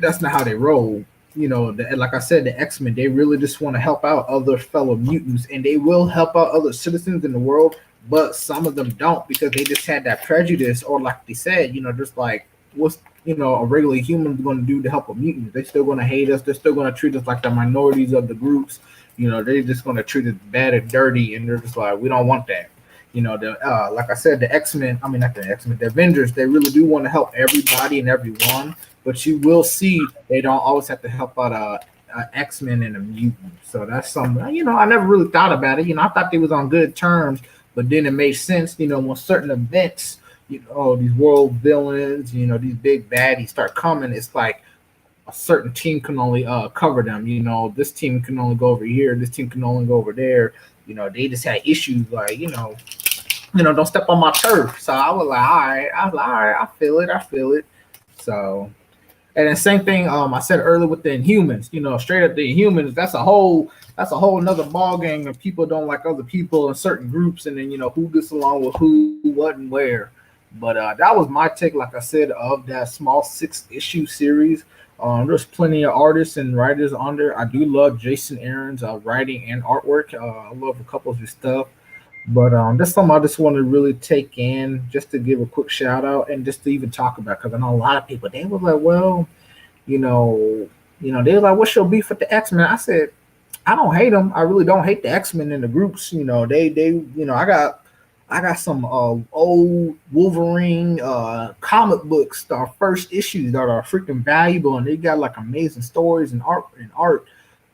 That's not how they roll. You know, like I said, the X Men, they really just want to help out other fellow mutants, and they will help out other citizens in the world. But some of them don't because they just had that prejudice, or like they said, you know, just like what's a regular human going to do to help a mutant? They're still going to hate us. They're still going to treat us like the minorities of the groups. You know, they're just going to treat us bad and dirty, and they're just like, we don't want that. You know, like I said, the X Men. I mean, not the X Men. The Avengers. They really do want to help everybody and everyone, but you will see they don't always have to help out X Men and a mutant. So that's something. You know, I never really thought about it. You know, I thought they was on good terms, but then it made sense. You know, when certain events, these world villains, these big baddies start coming, it's like a certain team can only cover them. You know, this team can only go over here. This team can only go over there. You know, they just had issues like, don't step on my turf. So I was like, all right, I feel it, I feel it. So, and then same thing, I said earlier with the Inhumans. You know, straight up the Inhumans. That's a whole another ball game of people don't like other people in certain groups, and then who gets along with who, what, and where. But that was my take, like I said, of that small 6-issue series. There's plenty of artists and writers on there. I do love Jason Aaron's writing and artwork. I love a couple of his stuff. But that's something I just want to really take in, just to give a quick shout out and just to even talk about, because I know a lot of people they were like, well, you know, they were like, what's your beef with the X Men? I said, I don't hate them. I really don't hate the X Men in the groups. I got some old Wolverine comic books, our first issues that are freaking valuable, and they got like amazing stories and art.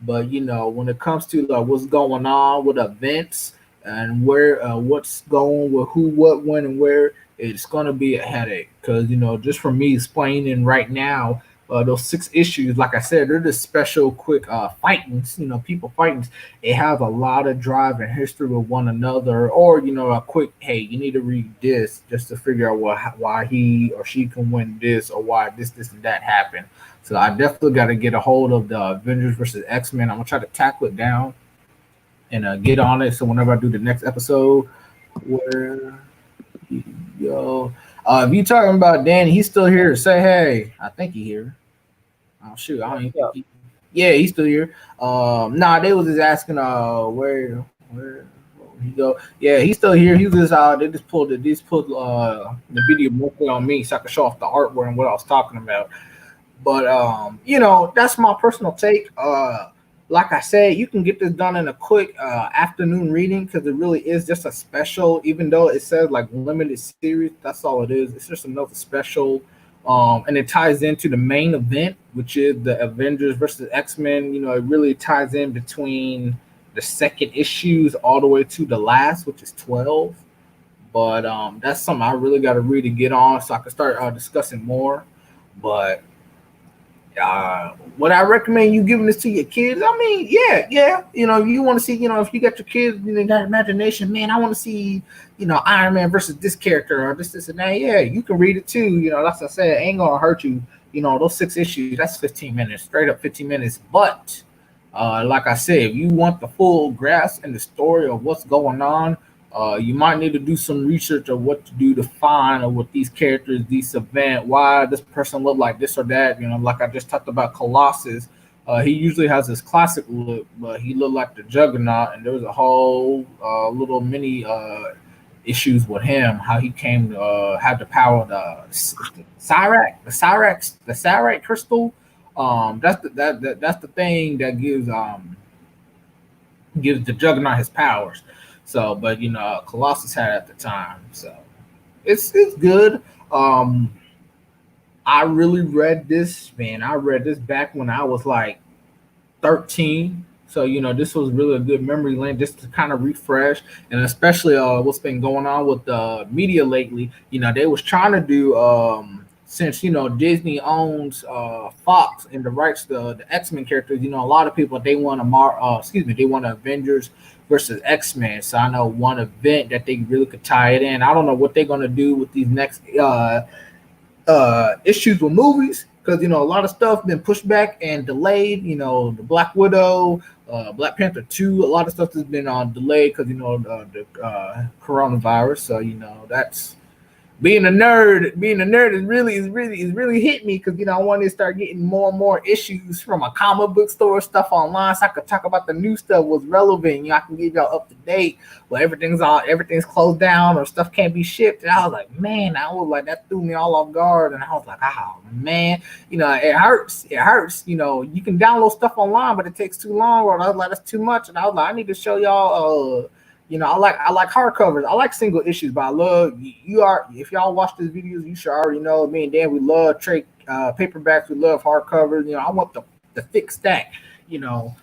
But when it comes to like what's going on with events and where what's going with who, what, when, and where, it's gonna be a headache. Because just for me explaining right now, those 6 issues, like I said, they're just special, quick fightings. People fighting. It has a lot of drive and history with one another, or a quick, hey, you need to read this just to figure out why he or she can win this, or why this, and that happened. So I definitely got to get a hold of the Avengers versus X Men. I'm gonna try to tackle it down and get on it. So whenever I do the next episode, where yo, if you talking about Danny, he's still here. Say hey. I think he here. Oh shoot, I don't even think he. Yeah, he's still here. Nah, they was just asking where You go, yeah, he's still here. He was just they just pulled the video mostly on me so I could show off the artwork and what I was talking about. But that's my personal take. Like I said, you can get this done in a quick afternoon reading because it really is just a special. Even though it says like limited series, that's all it is. It's just another special, and it ties into the main event, which is the Avengers versus X Men. It really ties in between the second issues all the way to the last, which is 12. But that's something I really got to read to get on so I can start discussing more. But would I recommend you giving this to your kids? I mean, yeah, yeah. You want to see, if you got your kids, that imagination, man, I want to see, Iron Man versus this character or this, and that. Yeah, you can read it too. That's what I said. It ain't gonna hurt you. Those 6 issues, that's 15 minutes, straight up 15 minutes. But like I said, if you want the full grasp and the story of what's going on, you might need to do some research of what to do to find or what these characters, these event, why this person look like this or that. Like I just talked about Colossus. He usually has this classic look, but he looked like the Juggernaut, and there was a whole little mini issues with him, how he came to have the power of the Cyrax crystal. That's the thing that gives the Juggernaut his powers. So, but Colossus had it at the time. So it's good. I really read this, man. I read this back when I was like 13. So, this was really a good memory lane just to kind of refresh, and especially what's been going on with the media lately. They was trying to do since Disney owns Fox and the rights to the X-Men characters. A lot of people they want they want Avengers versus X-Men. So I know one event that they really could tie it in. I don't know what they're gonna do with these next issues with movies because a lot of stuff been pushed back and delayed. The Black Widow, Black Panther 2, a lot of stuff has been delayed because the coronavirus. So that's being a nerd is really hit me because I wanted to start getting more and more issues from a comic book store stuff online so I could talk about the new stuff was relevant. I can give y'all up to date, but everything's closed down or stuff can't be shipped. And I was like, man, that threw me all off guard, and I was like, oh man, it hurts. It hurts. You can download stuff online, but it takes too long, or I was like, that's too much. And I was like, I need to show y'all. I like hardcovers. I like single issues, but I love if y'all watch these videos, you should already know me and Dan. We love trade paperbacks. We love hardcovers. I want the thick stack.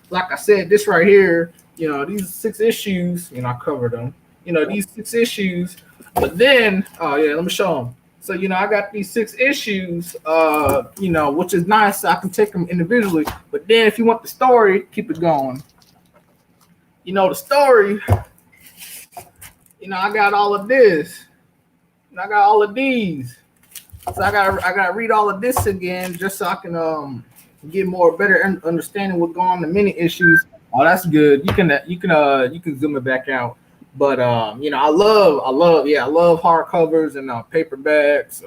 Like I said, this right here. These 6 issues. I covered them. These 6 issues. But then, oh yeah, let me show them. So I got these 6 issues. Which is nice. So I can take them individually. But then, if you want the story, keep it going. The story. I got all of this. I got all of these. So I gotta read all of this again just so I can get better understanding what's going on in the mini issues. Oh, that's good. You can zoom it back out. But I love hardcovers and paperbacks.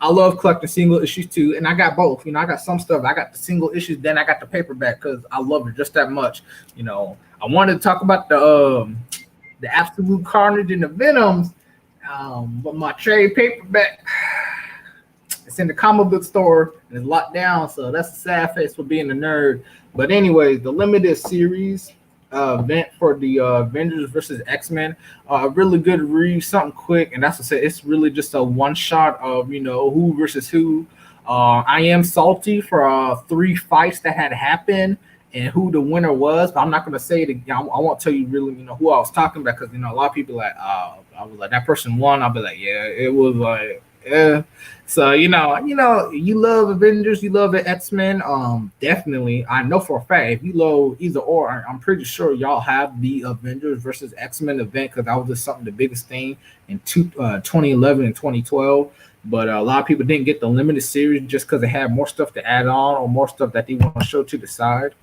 I love collecting single issues too, and I got both. I got some stuff. I got the single issues, then I got the paperback because I love it just that much. I wanted to talk about the Absolute Carnage and the Venoms, but my trade paperback, it's in the comic book store and it's locked down, so that's a sad face for being a nerd. But anyways, the limited series event for the Avengers versus X-Men, really good read, something quick, and that's what I said. It's really just a one shot of who versus who. I am salty for 3 fights that had happened and who the winner was, but I'm not gonna say it again. I won't tell you really, who I was talking about because a lot of people like, I was like that person won. I'll be like, yeah, it was like, yeah. So you love Avengers, you love the X-Men. Definitely, I know for a fact if you love either or, I'm pretty sure y'all have the Avengers versus X-Men event because that was just something the biggest thing in 2011 and 2012. But a lot of people didn't get the limited series just because they had more stuff to add on or more stuff that they want to show to the side.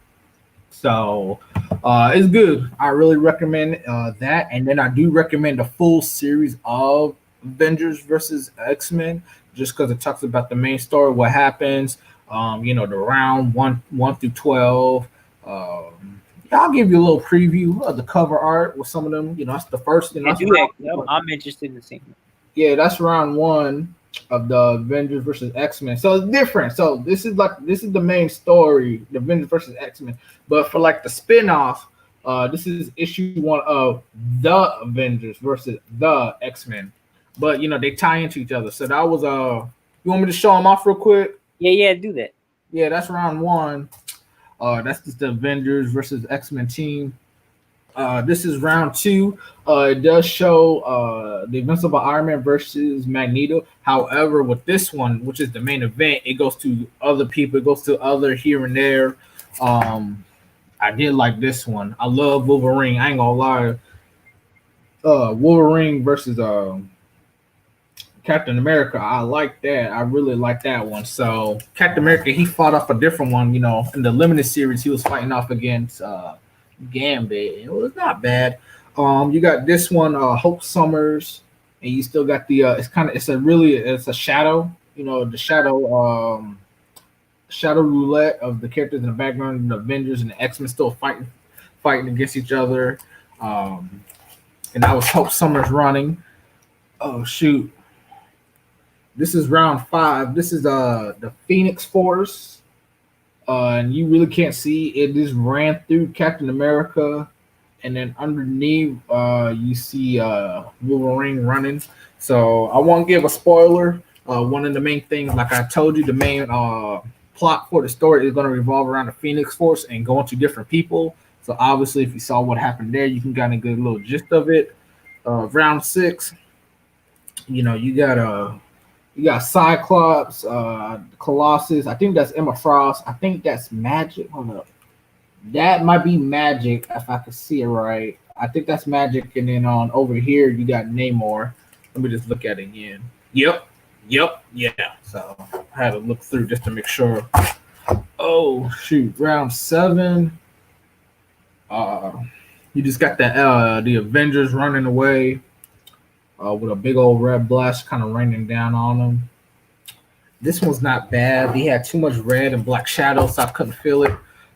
So it's good. I really recommend that. And then I do recommend the full series of Avengers versus X-Men just because it talks about the main story, what happens, the round one through 12. I'll give you a little preview of the cover art with some of them. You know, that's the first. You know, Yeah, that's do that. round Yep, one. I'm interested in seeing it. Yeah, that's round one of the Avengers versus X-Men. So it's different. So this is the main story, the Avengers versus X-Men. But for like the spin-off, this is issue one of the Avengers versus the X-Men. But you know, they tie into each other. So that was you want me to show them off real quick? Yeah, yeah, do that. Yeah, that's round one. That's just the Avengers versus X-Men team. This is round two. It does show the Invincible Iron Man versus Magneto. However, with this one, which is the main event, it goes to other people. It goes to other here and there. Um, I did like this one. I love Wolverine. I ain't gonna lie. Wolverine versus Captain America. I like that. I really like that one. So Captain America, he fought off a different one. You know, in the limited series, he was fighting off against Gambit. It was not bad. You got this one, Hope Summers, and you still got the. It's a shadow. You know, the shadow roulette of the characters in the background, and the Avengers and the X Men still fighting against each other. Um, and that was Hope Summers running. Oh shoot! This is round five. This is the Phoenix Force, and you really can't see it. Just ran through Captain America, and then underneath you see Wolverine running. So I won't give a spoiler. One of the main things, like I told you, the main plot for the story is going to revolve around the Phoenix Force and going to different people. So obviously, if you saw what happened there, you can kind of get a little gist of it. Round six, you know, you got Cyclops, Colossus. I think that's Emma Frost. I think that's Magic. Hold up. That might be Magic if I can see it right. I think that's Magic. And then on over here, you got Namor. Let me just look at it again. Yep. Yep. Yeah. So I had to look through just to make sure. Oh, shoot. Round seven. Uh, you just got the Avengers running away with a big old red blast kind of raining down on them. This one's not bad. He had too much red and black shadows, so I couldn't feel it.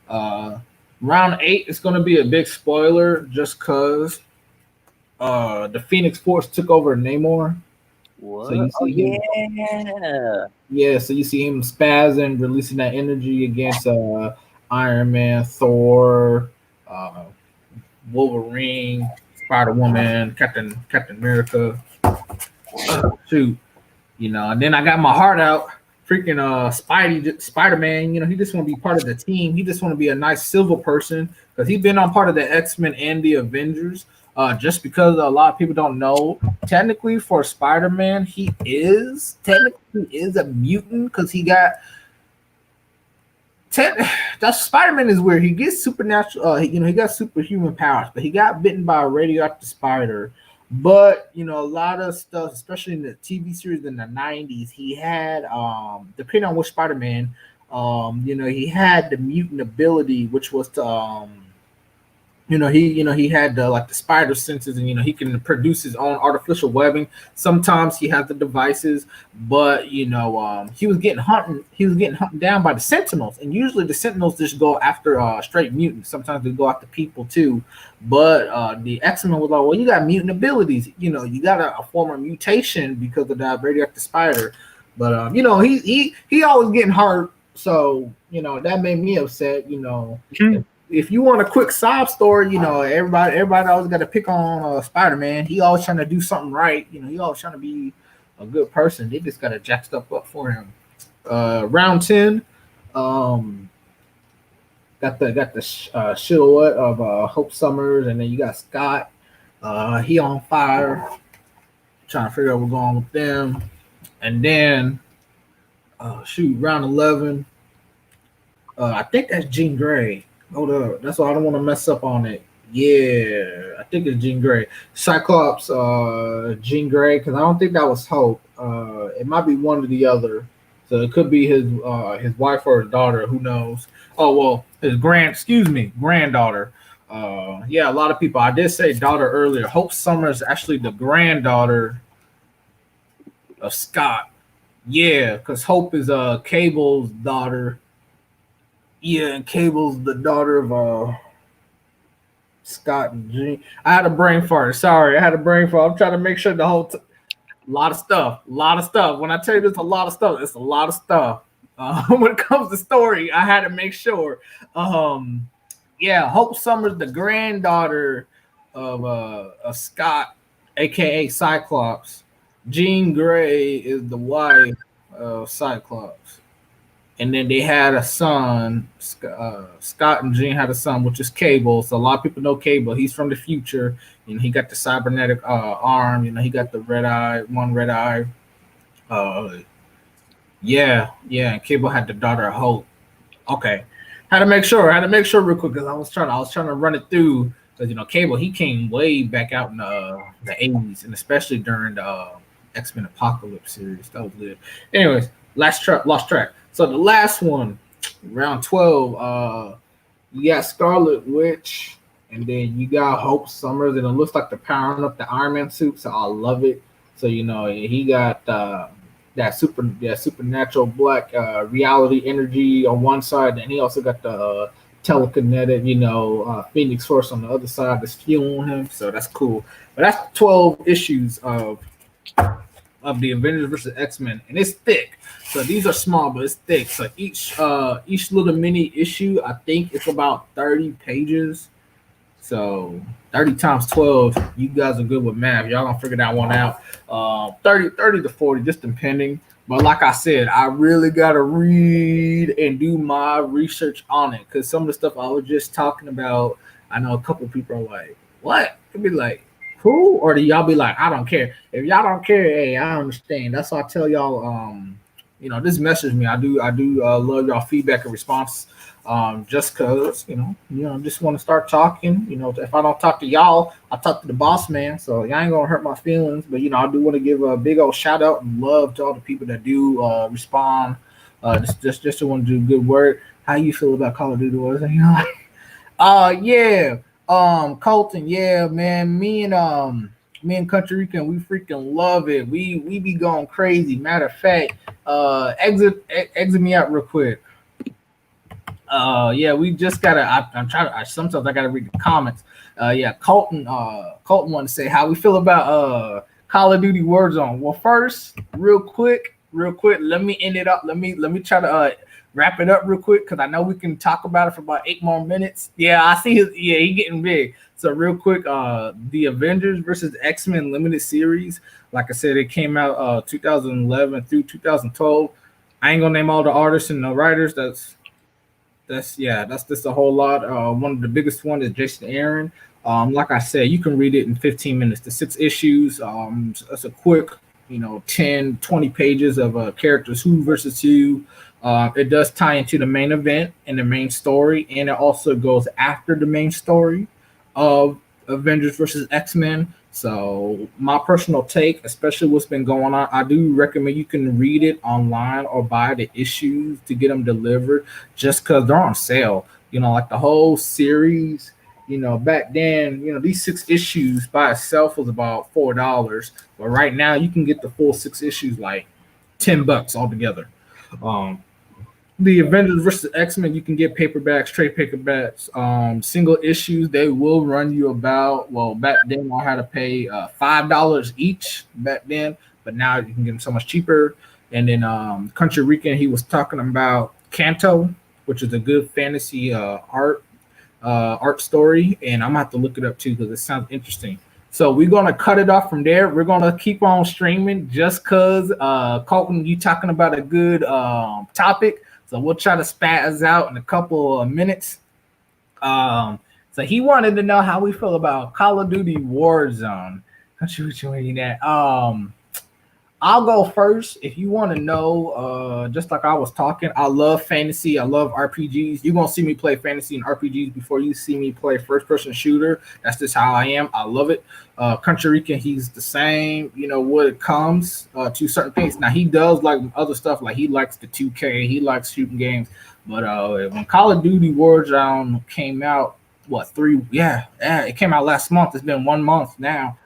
Uh, round eight is going to be a big spoiler just because the Phoenix Force took over Namor. So What? you Oh see him, yeah. yeah. So you see him spazzing, releasing that energy against Iron Man, Thor, uh, Wolverine, Spider Woman, Captain America. Shoot, you know. And then I got my heart out. Freaking Spider Man, you know, he just want to be part of the team. He just want to be a nice civil person because he's been on part of the X Men and the Avengers. Just because a lot of people don't know, technically for Spider Man, he is a mutant because he got that Spider Man is weird. He gets supernatural. You know, he got superhuman powers, but he got bitten by a radioactive spider. But you know, a lot of stuff, especially in the TV series in the '90s, he had depending on which Spider Man, you know, he had the mutant ability, which was to he had the like the spider senses, and you know he can produce his own artificial webbing. Sometimes he has the devices, but you know he was getting hunted down by the Sentinels, and usually the Sentinels just go after straight mutants. Sometimes they go after people too, but the X-Men was like, well, you got mutant abilities, you know, you got a form of mutation because of that radioactive spider. But you know he always getting hurt, so you know that made me upset. You know, if you want a quick sob story, you know, everybody always got to pick on Spider Man. He always trying to do something right. You know, he always trying to be a good person. They just got to jack stuff up for him. Round 10, um, got the silhouette of Hope Summers, and then you got Scott. He on fire. Trying to figure out what's going on with them, and then shoot, round 11. I think that's Jean Grey. Hold up. That's why I don't want to mess up on it. Yeah, I think it's Jean Grey. Cyclops, Jean Grey, because I don't think that was Hope. It might be one or the other. So it could be his wife or his daughter. Who knows? Oh well, granddaughter. Yeah, a lot of people. I did say daughter earlier. Hope Summer is actually the granddaughter of Scott. Yeah, because Hope is Cable's daughter. Yeah, and Cable's the daughter of Scott and Gene. I had a brain fart. Sorry, I had a brain fart. I'm trying to make sure the whole a lot of stuff. A lot of stuff. When I tell you there's a lot of stuff, it's a lot of stuff. When it comes to story, I had to make sure. Um, yeah, Hope Summers, the granddaughter of Scott, aka Cyclops. Jean Grey is the wife of Cyclops. And then they had a son. Scott and Jean had a son, which is Cable. So a lot of people know Cable. He's from the future, and he got the cybernetic arm. You know, he got the red eye, one red eye. Uh, yeah, yeah. And Cable had the daughter Hope. Okay, had to make sure. Had to make sure real quick because I was trying to run it through because Cable he came way back out in the 80s and especially during the X-Men Apocalypse series. That was good. Anyways, lost track. So the last one, round 12, you got Scarlet Witch, and then you got Hope Summers, and it looks like they're powering up the Iron Man suit, so I love it. So he got that supernatural black reality energy on one side, and he also got the telekinetic, Phoenix Force on the other side that's fueling him. So that's cool. But that's 12 issues of the Avengers versus X-Men, and it's thick. So these are small, but it's thick. So each little mini issue, I think it's about 30 pages. So 30 times 12, you guys are good with math. Y'all gonna figure that one out. 30 to 40, just depending. But like I said, I really gotta read and do my research on it because some of the stuff I was just talking about, I know a couple of people are like, "What?" It'd be like, "Who?" Or do y'all be like, "I don't care." If y'all don't care, hey, I understand. That's why I tell y'all, just message me. I do love y'all feedback and response. Just cause just want to start talking. If I don't talk to y'all, I talk to the boss man. So y'all ain't gonna hurt my feelings. But I do want to give a big old shout out and love to all the people that do respond. Just to want to do good work. How you feel about Call of Duty Wars? Yeah. Colton, yeah, man. Me and Country Rican, we freaking love it. We be going crazy. Matter of fact, exit me out real quick. Yeah, we just gotta. I'm trying to. Sometimes I gotta read the comments. Yeah, Colton wanted to say how we feel about Call of Duty Warzone. Well, first, real quick, let me end it up. Let me try to wrap it up real quick because I know we can talk about it for about 8 more minutes. Yeah, I see. He getting big. So real quick, the Avengers versus X-Men limited series. Like I said, it came out 2011 through 2012. I ain't gonna name all the artists and the writers. That's just a whole lot. One of the biggest one is Jason Aaron. Like I said, you can read it in 15 minutes. The 6 issues. It's a quick, 10, 20 pages of characters who versus who. It does tie into the main event and the main story, and it also goes after the main story of Avengers versus X-Men. So my personal take, especially what's been going on, I do recommend you can read it online or buy the issues to get them delivered just because they're on sale. Like the whole series, back then, these 6 issues by itself was about $4. But right now you can get the full 6 issues like $10 altogether. The Avengers versus X-Men, you can get paperbacks, trade paperbacks, single issues. They will run you about. Well, back then I had to pay $5 each back then, but now you can get them so much cheaper. And then Country Rican, he was talking about Kanto, which is a good fantasy art story, and I'm gonna have to look it up too because it sounds interesting. So we're gonna cut it off from there. We're gonna keep on streaming just cause Colton, you talking about a good topic. So we'll try to spaz out in a couple of minutes. So he wanted to know how we feel about Call of Duty Warzone. I'll go first. If you want to know, just like I was talking, I love fantasy. I love RPGs. You're going to see me play fantasy and RPGs before you see me play first-person shooter. That's just how I am. I love it. Country Rican, he's the same, when it comes to certain things. Now, he does like other stuff. Like, he likes the 2K. He likes shooting games. But when Call of Duty Warzone came out, it came out last month. It's been 1 month now.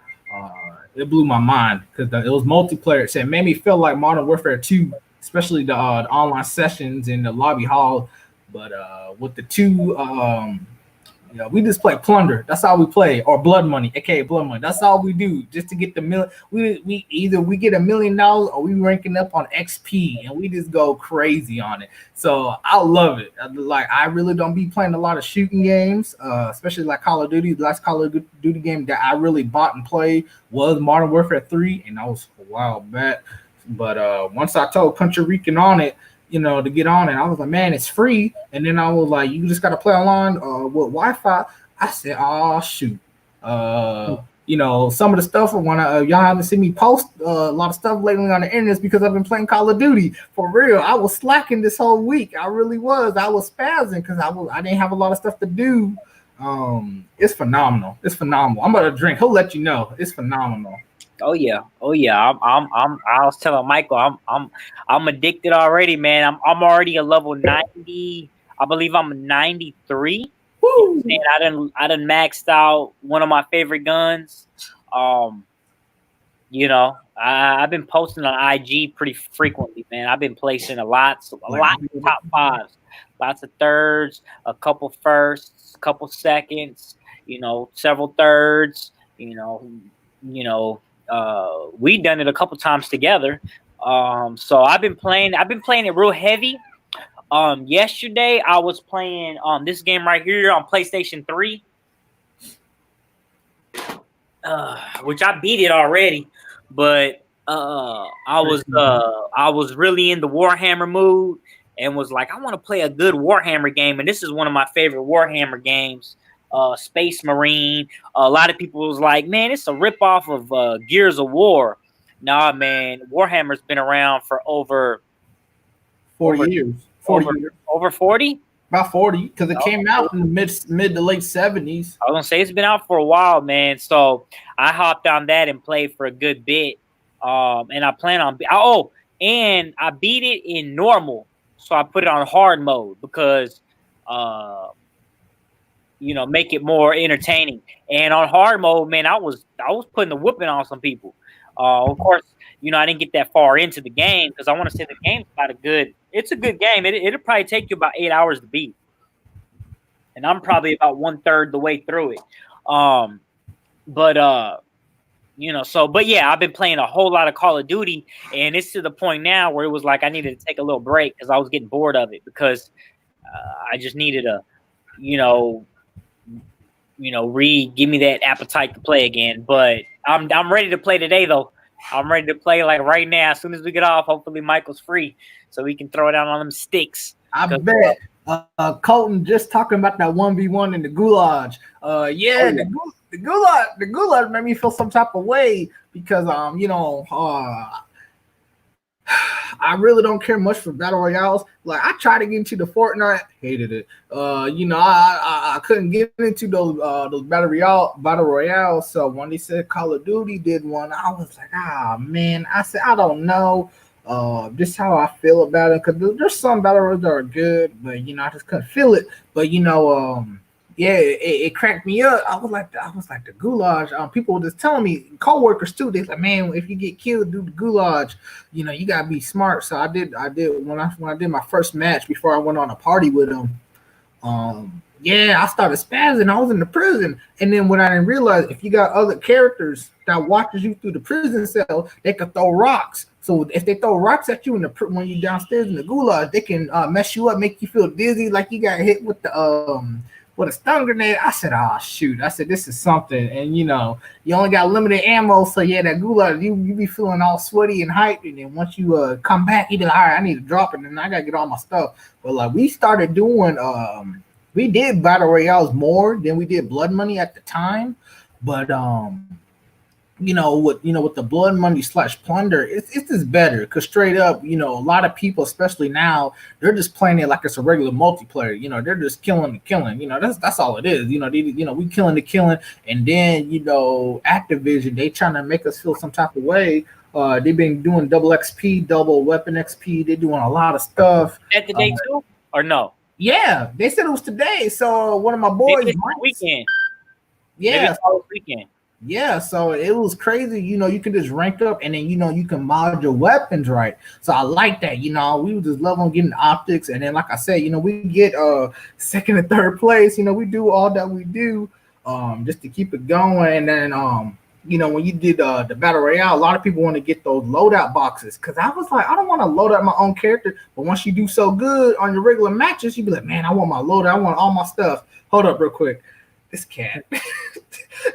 It blew my mind because it was multiplayer. It made me feel like Modern Warfare 2, especially the online sessions in the lobby hall. But with the two Yeah, we just play plunder. That's all we play, or blood money, aka blood money. That's all we do, just to get the million. We either we get $1 million or we ranking up on XP, and we just go crazy on it. So I love it. Like I really don't be playing a lot of shooting games, especially like Call of Duty. The last Call of Duty game that I really bought and played was Modern Warfare 3, and that was a while back. But once I told Country Rican on it, to get on it. I was like, man, it's free. And then I was like, you just got to play online with Wi-Fi. I said, oh, shoot. Some of the stuff when y'all haven't seen me post a lot of stuff lately on the internet because I've been playing Call of Duty. For real, I was slacking this whole week. I really was. I was spazzing because I didn't have a lot of stuff to do. It's phenomenal. It's phenomenal. I'm about to drink. He'll let you know. It's phenomenal. Oh yeah. I was telling Michael, I'm addicted already, man. I'm already a level 90. I believe I'm a 93. Woo! I done maxed out one of my favorite guns. I've been posting on IG pretty frequently, man. I've been placing a lot of top fives, lots of thirds, a couple firsts, a couple seconds, several thirds, we done it a couple times together. So I've been playing it real heavy. Yesterday I was playing this game right here on PlayStation 3, which I beat it already, but I was really in the Warhammer mood and was like, I want to play a good Warhammer game, and this is one of my favorite Warhammer games. Space Marine. A lot of people was like, man, it's a ripoff of Gears of War. Nah, man, Warhammer's been around for over 40 years. 40 years. Over 40? About 40, because it came out in the mid to late 70s. I was gonna say it's been out for a while, man. So I hopped on that and played for a good bit. And I plan on and I beat it in normal, so I put it on hard mode because make it more entertaining. And on hard mode, man, I was putting the whooping on some people. Of course, I didn't get that far into the game because I want to say the game's it's a good game. It'll probably take you about 8 hours to beat. And I'm probably about 1/3 the way through it. But yeah, I've been playing a whole lot of Call of Duty, and it's to the point now where it was like I needed to take a little break because I was getting bored of it because I just needed a, give me that appetite to play again. But I'm ready to play today though. I'm ready to play like right now. As soon as we get off, hopefully Michael's free so we can throw it out on them sticks. I bet. Colton just talking about that 1v1 in the Gulag. The Gulag made me feel some type of way because I really don't care much for battle royales. Like I tried to get into the Fortnite, hated it. I couldn't get into those battle royales. So when they said Call of Duty did one, I was like, man. I said I don't know. Just how I feel about it, because there's some battle royals that are good, but I just couldn't feel it. But it cracked me up. I was like the Gulag. People were just telling me, coworkers too. They're like, man, if you get killed, do the Gulag. You gotta be smart. So I did when I did my first match before I went on a party with them. I started spazzing. I was in the prison, and then when I didn't realize, if you got other characters that watches you through the prison cell, they could throw rocks. So if they throw rocks at you when you're downstairs in the Gulag, they can mess you up, make you feel dizzy, like you got hit with a stun grenade. I said, shoot. I said, this is something. And, you only got limited ammo. So, yeah, that Gulag, you be feeling all sweaty and hyped. And then once you come back, you be like, all right, I need to drop it. And then I got to get all my stuff. But, like, we started doing, we did battle royales more than we did blood money at the time. But, with the blood money / plunder, it's just better because straight up, a lot of people, especially now, they're just playing it like it's a regular multiplayer. They're just killing. That's all it is. We killing the killing, and then Activision, they trying to make us feel some type of way. They've been doing double XP, double weapon XP. They're doing a lot of stuff. At the day too, or no? Yeah, they said it was today. So one of my boys, weekend. Yeah, weekend. Yeah, so it was crazy. You can just rank up, and then you can mod your weapons right. So I like that. We would just love on getting optics, and then like I said, we get second and third place. We do all that we do just to keep it going. And then when you did the battle royale, a lot of people want to get those loadout boxes because I was like, I don't want to load out my own character, but once you do so good on your regular matches, you be like, man, I want my loadout, I want all my stuff. Hold up, real quick, this cat.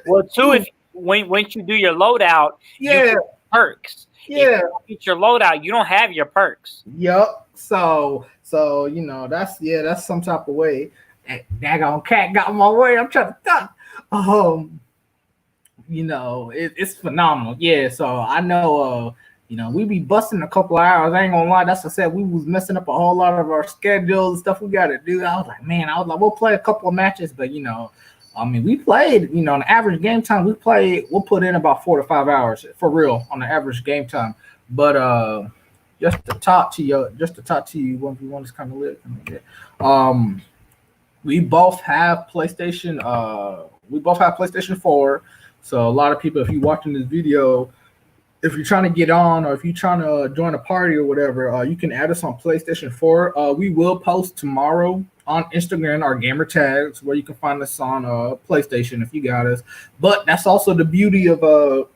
Well, too, if once you do your loadout, you Yeah, get perks. If yeah. you don't get your loadout, you don't have your perks. Yep. So that's some type of way. That daggone cat got in my way. I'm trying to talk. Um, it's phenomenal. Yeah. So I know. We be busting a couple of hours. I ain't gonna lie. That's what I said. We was messing up a whole lot of our schedules and stuff we got to do. I was like, man. I was like, we'll play a couple of matches, but I mean, we played. On the average game time, we'll put in about 4 to 5 hours for real on the average game time. But just to talk to you, 1v1 is kind of lit. Um, we both have PlayStation. We both have PlayStation 4. So a lot of people, if you're watching this video, if you're trying to get on or if you're trying to join a party or whatever, you can add us on PlayStation 4. We will post tomorrow on Instagram our gamer tags where you can find us on PlayStation if you got us. But that's also the beauty of the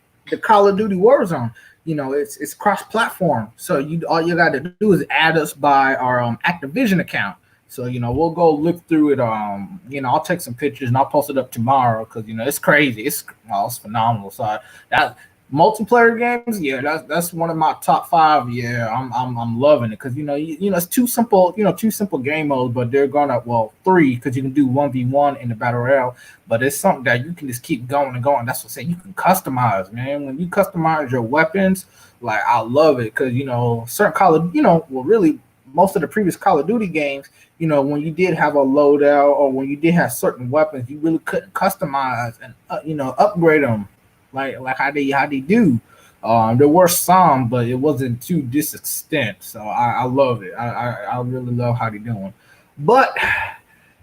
Call of Duty Warzone. It's cross-platform, so all you got to do is add us by our Activision account. So we'll go look through it. I'll take some pictures and I'll post it up tomorrow because it's crazy. It's phenomenal. So that multiplayer games, yeah, that's one of my top five. Yeah, I'm loving it because it's two simple game modes, but they're gonna three because you can do 1v1 in the battle royale. But it's something that you can just keep going and going. That's what I'm saying. You can customize, man. When you customize your weapons, like I love it because certain Call of really most of the previous Call of Duty games, when you did have a loadout or when you did have certain weapons, you really couldn't customize and upgrade them like how they do. There were some, but it wasn't to this extent. So I love it. I really love how they doing. But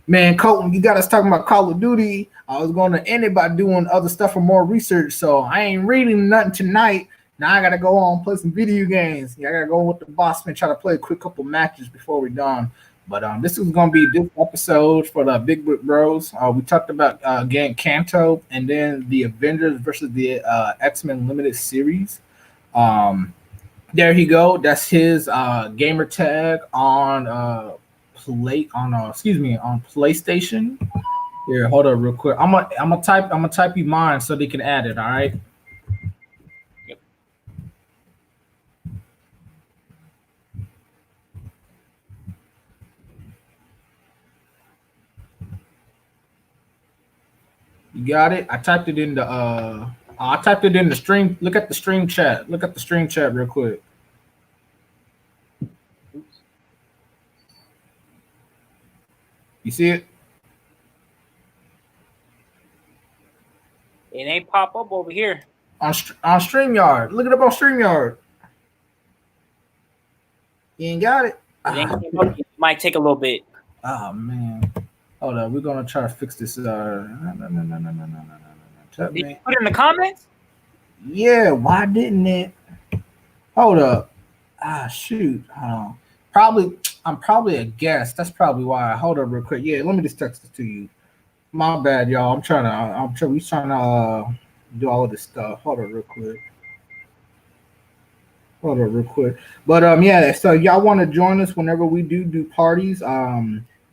man, Colton, you got us talking about Call of Duty. I was going to end it by doing other stuff for more research. So I ain't reading nothing tonight. Now I gotta go on and play some video games. Yeah, I gotta go with the boss man, try to play a quick couple matches before we're done. But this is gonna be this episode for the Big Book Bros. We talked about again Kanto and then the Avengers versus the X-Men Limited Series. Um, there he go. That's his gamer tag on on PlayStation. Here, hold up real quick. I'm gonna type you mine so they can add it. All right. Yep. You got it. I typed it in the stream. Look at the stream chat. Look at the stream chat real quick. Oops. You see it? It ain't pop up over here. On StreamYard. Look it up on StreamYard. You ain't got it? It ain't pop up. It might take a little bit. Oh man. Hold on. We're gonna try to fix this. No. Did you put it in the comments? Yeah, why didn't it? Hold up. Shoot. Hold on. I'm probably a guest. That's probably why. Hold up real quick. Yeah, let me just text it to you. My bad, y'all. We trying to do all of this stuff. Hold up real quick. Hold on real quick. But yeah, so y'all want to join us whenever we do parties.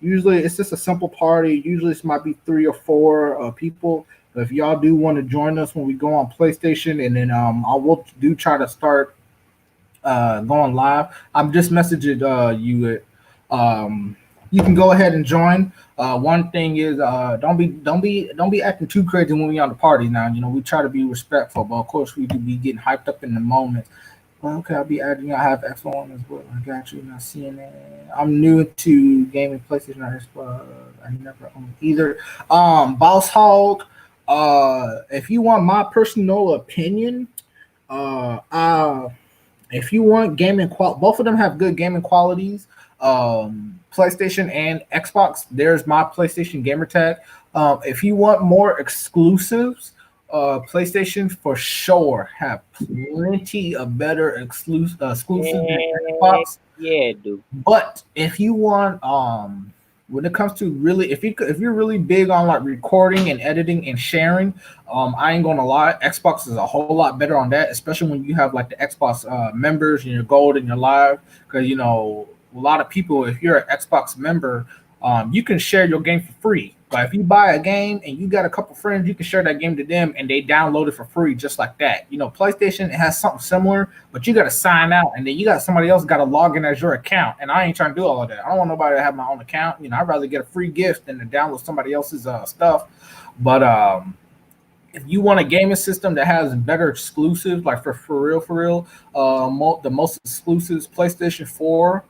Usually it's just a simple party. Usually this might be 3 or 4 people. But if y'all do want to join us when we go on PlayStation, and then I will do try to start going live. I'm just messaging you. You can go ahead and join. One thing is don't be acting too crazy when we on the party. Now we try to be respectful, but of course we do be getting hyped up in the moment. Well, okay, I'll be adding. I have F1 as well. I got you. Not seeing it. I'm new to gaming, PlayStation, or Xbox. I never owned either. Boss Hog. If you want my personal opinion, uh, uh, if you want gaming both of them have good gaming qualities. PlayStation and Xbox. There's my PlayStation gamer tag. If you want more exclusives, PlayStation for sure have plenty of better exclusives than Yeah, Xbox. yeah, dude. But if you want, when it comes to really, if you're really big on like recording and editing and sharing, I ain't gonna lie, Xbox is a whole lot better on that, especially when you have like the Xbox members and your gold and your live, because a lot of people, if you're an Xbox member, you can share your game for free. But if you buy a game and you got a couple friends, you can share that game to them and they download it for free just like that. PlayStation, it has something similar, but you got to sign out and then you got somebody else got to log in as your account. And I ain't trying to do all of that. I don't want nobody to have my own account. I'd rather get a free gift than to download somebody else's stuff. But if you want a gaming system that has better exclusives, like for real, the most exclusives, PlayStation 4,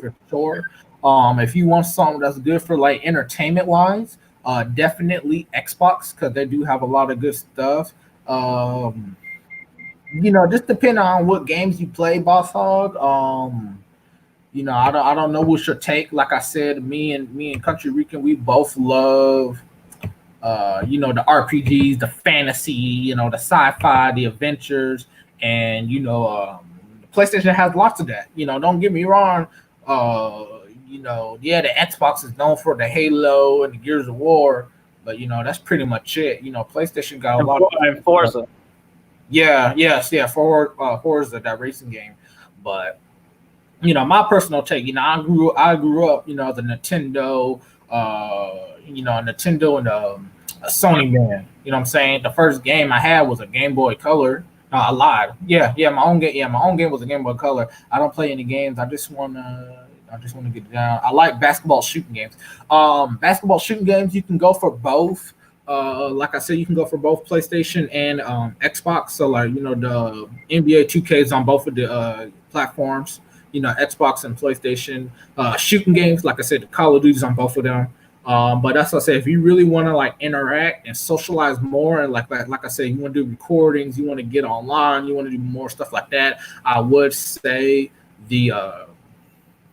for sure. If you want something that's good for like entertainment wise, definitely Xbox because they do have a lot of good stuff. Um, just depending on what games you play, Boss Hog. I don't know what's your take. Like I said, me and Country Rican, we both love the RPGs, the fantasy, the sci-fi, the adventures, and PlayStation has lots of that. Don't get me wrong. Yeah, the Xbox is known for the Halo and the Gears of War, but that's pretty much it. PlayStation got a lot And of Forza. yeah, yes, yeah, Forza, that racing game, but my personal take, I grew up, as a Nintendo, Nintendo and a Sony man. You know what I'm saying? The first game I had was a Game Boy Color. I lied. Yeah, my own game. Yeah, my own game was a Game Boy Color. I don't play any games. I just wanna get down. I like basketball shooting games. Basketball shooting games, you can go for both. Like I said, you can go for both PlayStation and Xbox. So like the NBA 2K is on both of the platforms. Xbox and PlayStation. Shooting games, like I said, the Call of Duty's on both of them. But that's what I say. If you really want to like interact and socialize more, and like I said, you want to do recordings, you want to get online, you want to do more stuff like that, I would say the uh,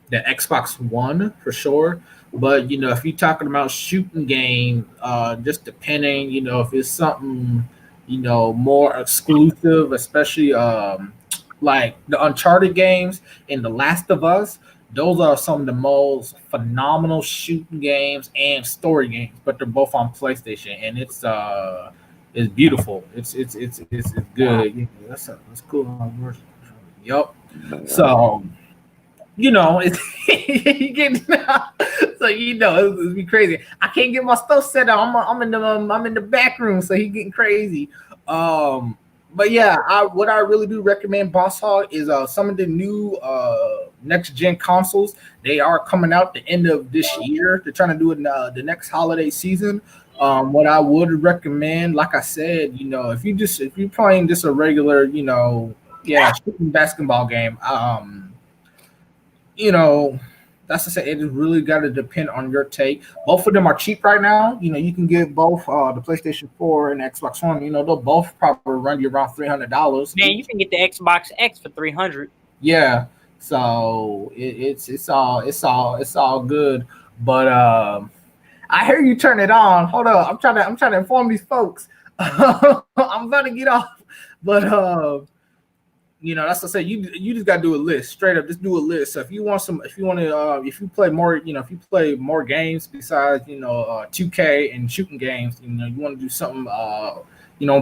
the Xbox One for sure. But if you're talking about shooting game, just depending, if it's something, more exclusive, especially like the Uncharted games and The Last of Us. Those are some of the most phenomenal shooting games and story games, but they're both on PlayStation, and it's beautiful. It's good. That's cool. Yup. So it's you get so it's be crazy. I can't get my stuff set up. I'm in the back room, so he getting crazy. But yeah, what I really do recommend Boss Hog is some of the new next gen consoles. They are coming out the end of this year. They're trying to do it in the next holiday season. What I would recommend, like I said, if you're playing just a regular, shooting basketball game, you know, that's to say, it is really got to depend on your take. Both of them are cheap right now. You can get both the PlayStation 4 and Xbox One. They'll both probably run you around $300 Man, you each. can get the Xbox X for 300. Yeah, so it's all good. But I hear you turn it on. Hold on, I'm trying to inform these folks. I'm about to get off, but that's to say you just gotta do a list straight up. Just do a list. So if you play more, if you play more games besides 2K and shooting games, you want to do something,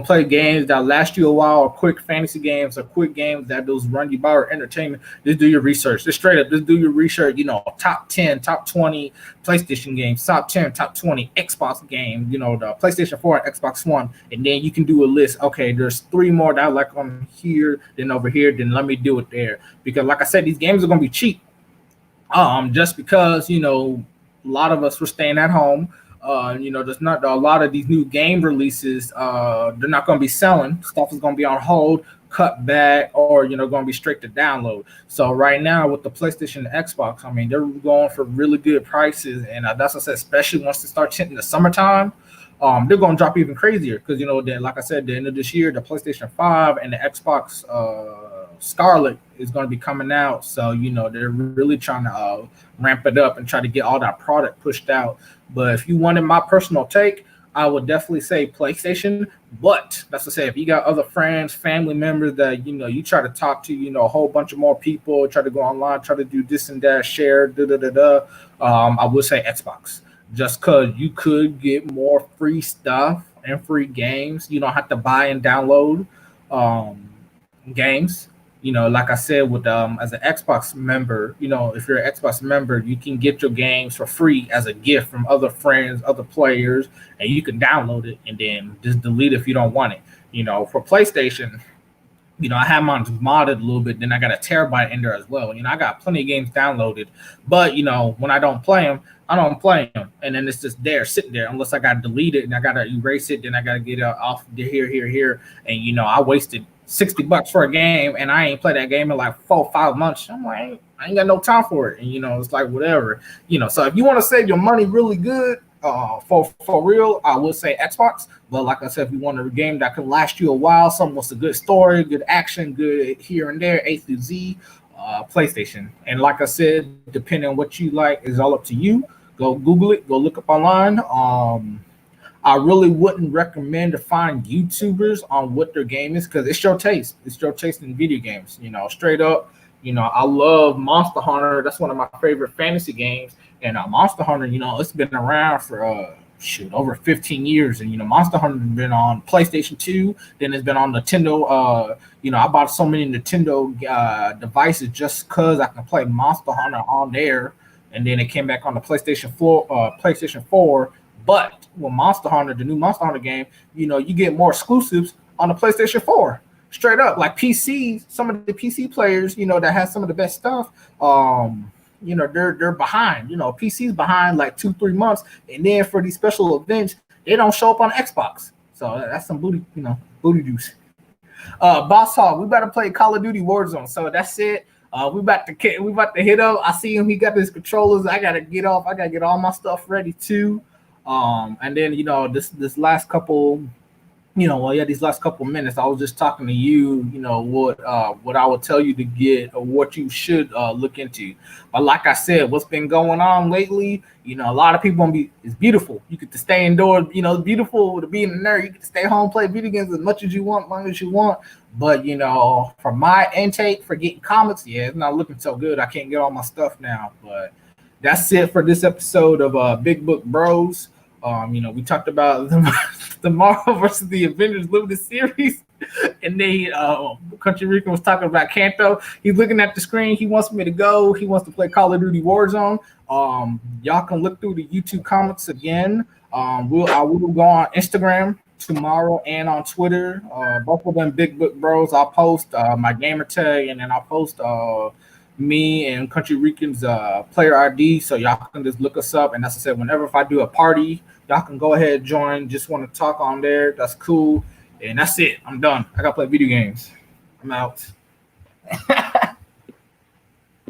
play games that last you a while, or quick fantasy games, or quick games that those run you by or entertainment. Just do your research. Just straight up, just do your research. Top 10, top 20 PlayStation games, top 10, top 20 Xbox games. The PlayStation 4 and Xbox One, and then you can do a list. Okay, there's three more that I like on here, then over here, then let me do it there. Because like I said, these games are gonna be cheap. Just because a lot of us were staying at home. There's not a lot of these new game releases. They're not going to be selling. Stuff is going to be on hold, cut back, or going to be straight to download. So right now with the PlayStation and Xbox, I mean, they're going for really good prices, and that's what I said. Especially once it starts hitting the summertime, they're going to drop even crazier because then, like I said, the end of this year, the PlayStation 5 and the Xbox Scarlet is going to be coming out. So they're really trying to ramp it up and try to get all that product pushed out. But if you wanted my personal take, I would definitely say PlayStation. But that's to say, if you got other friends, family members that you try to talk to, a whole bunch of more people, try to go online, try to do this and that, share, da da da da. I would say Xbox, just because you could get more free stuff and free games. You don't have to buy and download um, games. Like I said, with as an Xbox member, if you're an Xbox member, you can get your games for free as a gift from other friends, other players, and you can download it and then just delete it if you don't want it. For PlayStation, I have mine modded a little bit. Then I got a terabyte in there as well. I got plenty of games downloaded, but when I don't play them, I don't play them, and then it's just there, sitting there, unless I got to delete it and I got to erase it. Then I got to get it off here, and I wasted $60 for a game, and I ain't played that game in like 4 or 5 months. I'm like, I ain't got no time for it, and it's like whatever. So if you want to save your money really good, for real, I would say Xbox. But like I said, if you want a game that can last you a while, something with a good story, good action, good here and there, A through Z, PlayStation. And like I said, depending on what you like, is all up to you. Go Google it, go look up online. I really wouldn't recommend to find YouTubers on what their game is because it's your taste. It's your taste in video games. Straight up. I love Monster Hunter. That's one of my favorite fantasy games. And Monster Hunter, it's been around for over 15 years. And Monster Hunter has been on PlayStation 2. Then it's been on Nintendo. I bought so many Nintendo devices just because I can play Monster Hunter on there. And then it came back on the PlayStation 4. But with Monster Hunter, the new Monster Hunter game, you get more exclusives on the PlayStation 4. Straight up, like PCs, some of the PC players, that has some of the best stuff, they're behind. PC's behind like 2-3 months, and then for these special events, they don't show up on Xbox. So that's some booty juice. Boss Hog, we about to play Call of Duty Warzone. So that's it. We about to hit up. I see him. He got his controllers. I gotta get off. I gotta get all my stuff ready too. And then this last couple. These last couple of minutes, I was just talking to you, what I would tell you to get or what you should look into. But like I said, what's been going on lately, a lot of people it's beautiful. You get to stay indoors, it's beautiful to be in the nerd. You get to stay home, play video games as much as you want, as long as you want. But, for my intake, for getting comics, it's not looking so good. I can't get all my stuff now. But that's it for this episode of Big Book Bros. We talked about the Marvel versus the Avengers limited series, and then Country Rican was talking about Kanto. He's looking at the screen. He wants me to go. He wants to play Call of Duty Warzone. Y'all can look through the YouTube comments again. I will go on Instagram tomorrow and on Twitter. Both of them Big Book Bros. I'll post my gamer tag, and then I'll post me and Country Rican's player ID, so y'all can just look us up. And as I said, whenever if I do a party, y'all can go ahead and join. Just want to talk on there. That's cool. And that's it. I'm done. I gotta play video games. I'm out.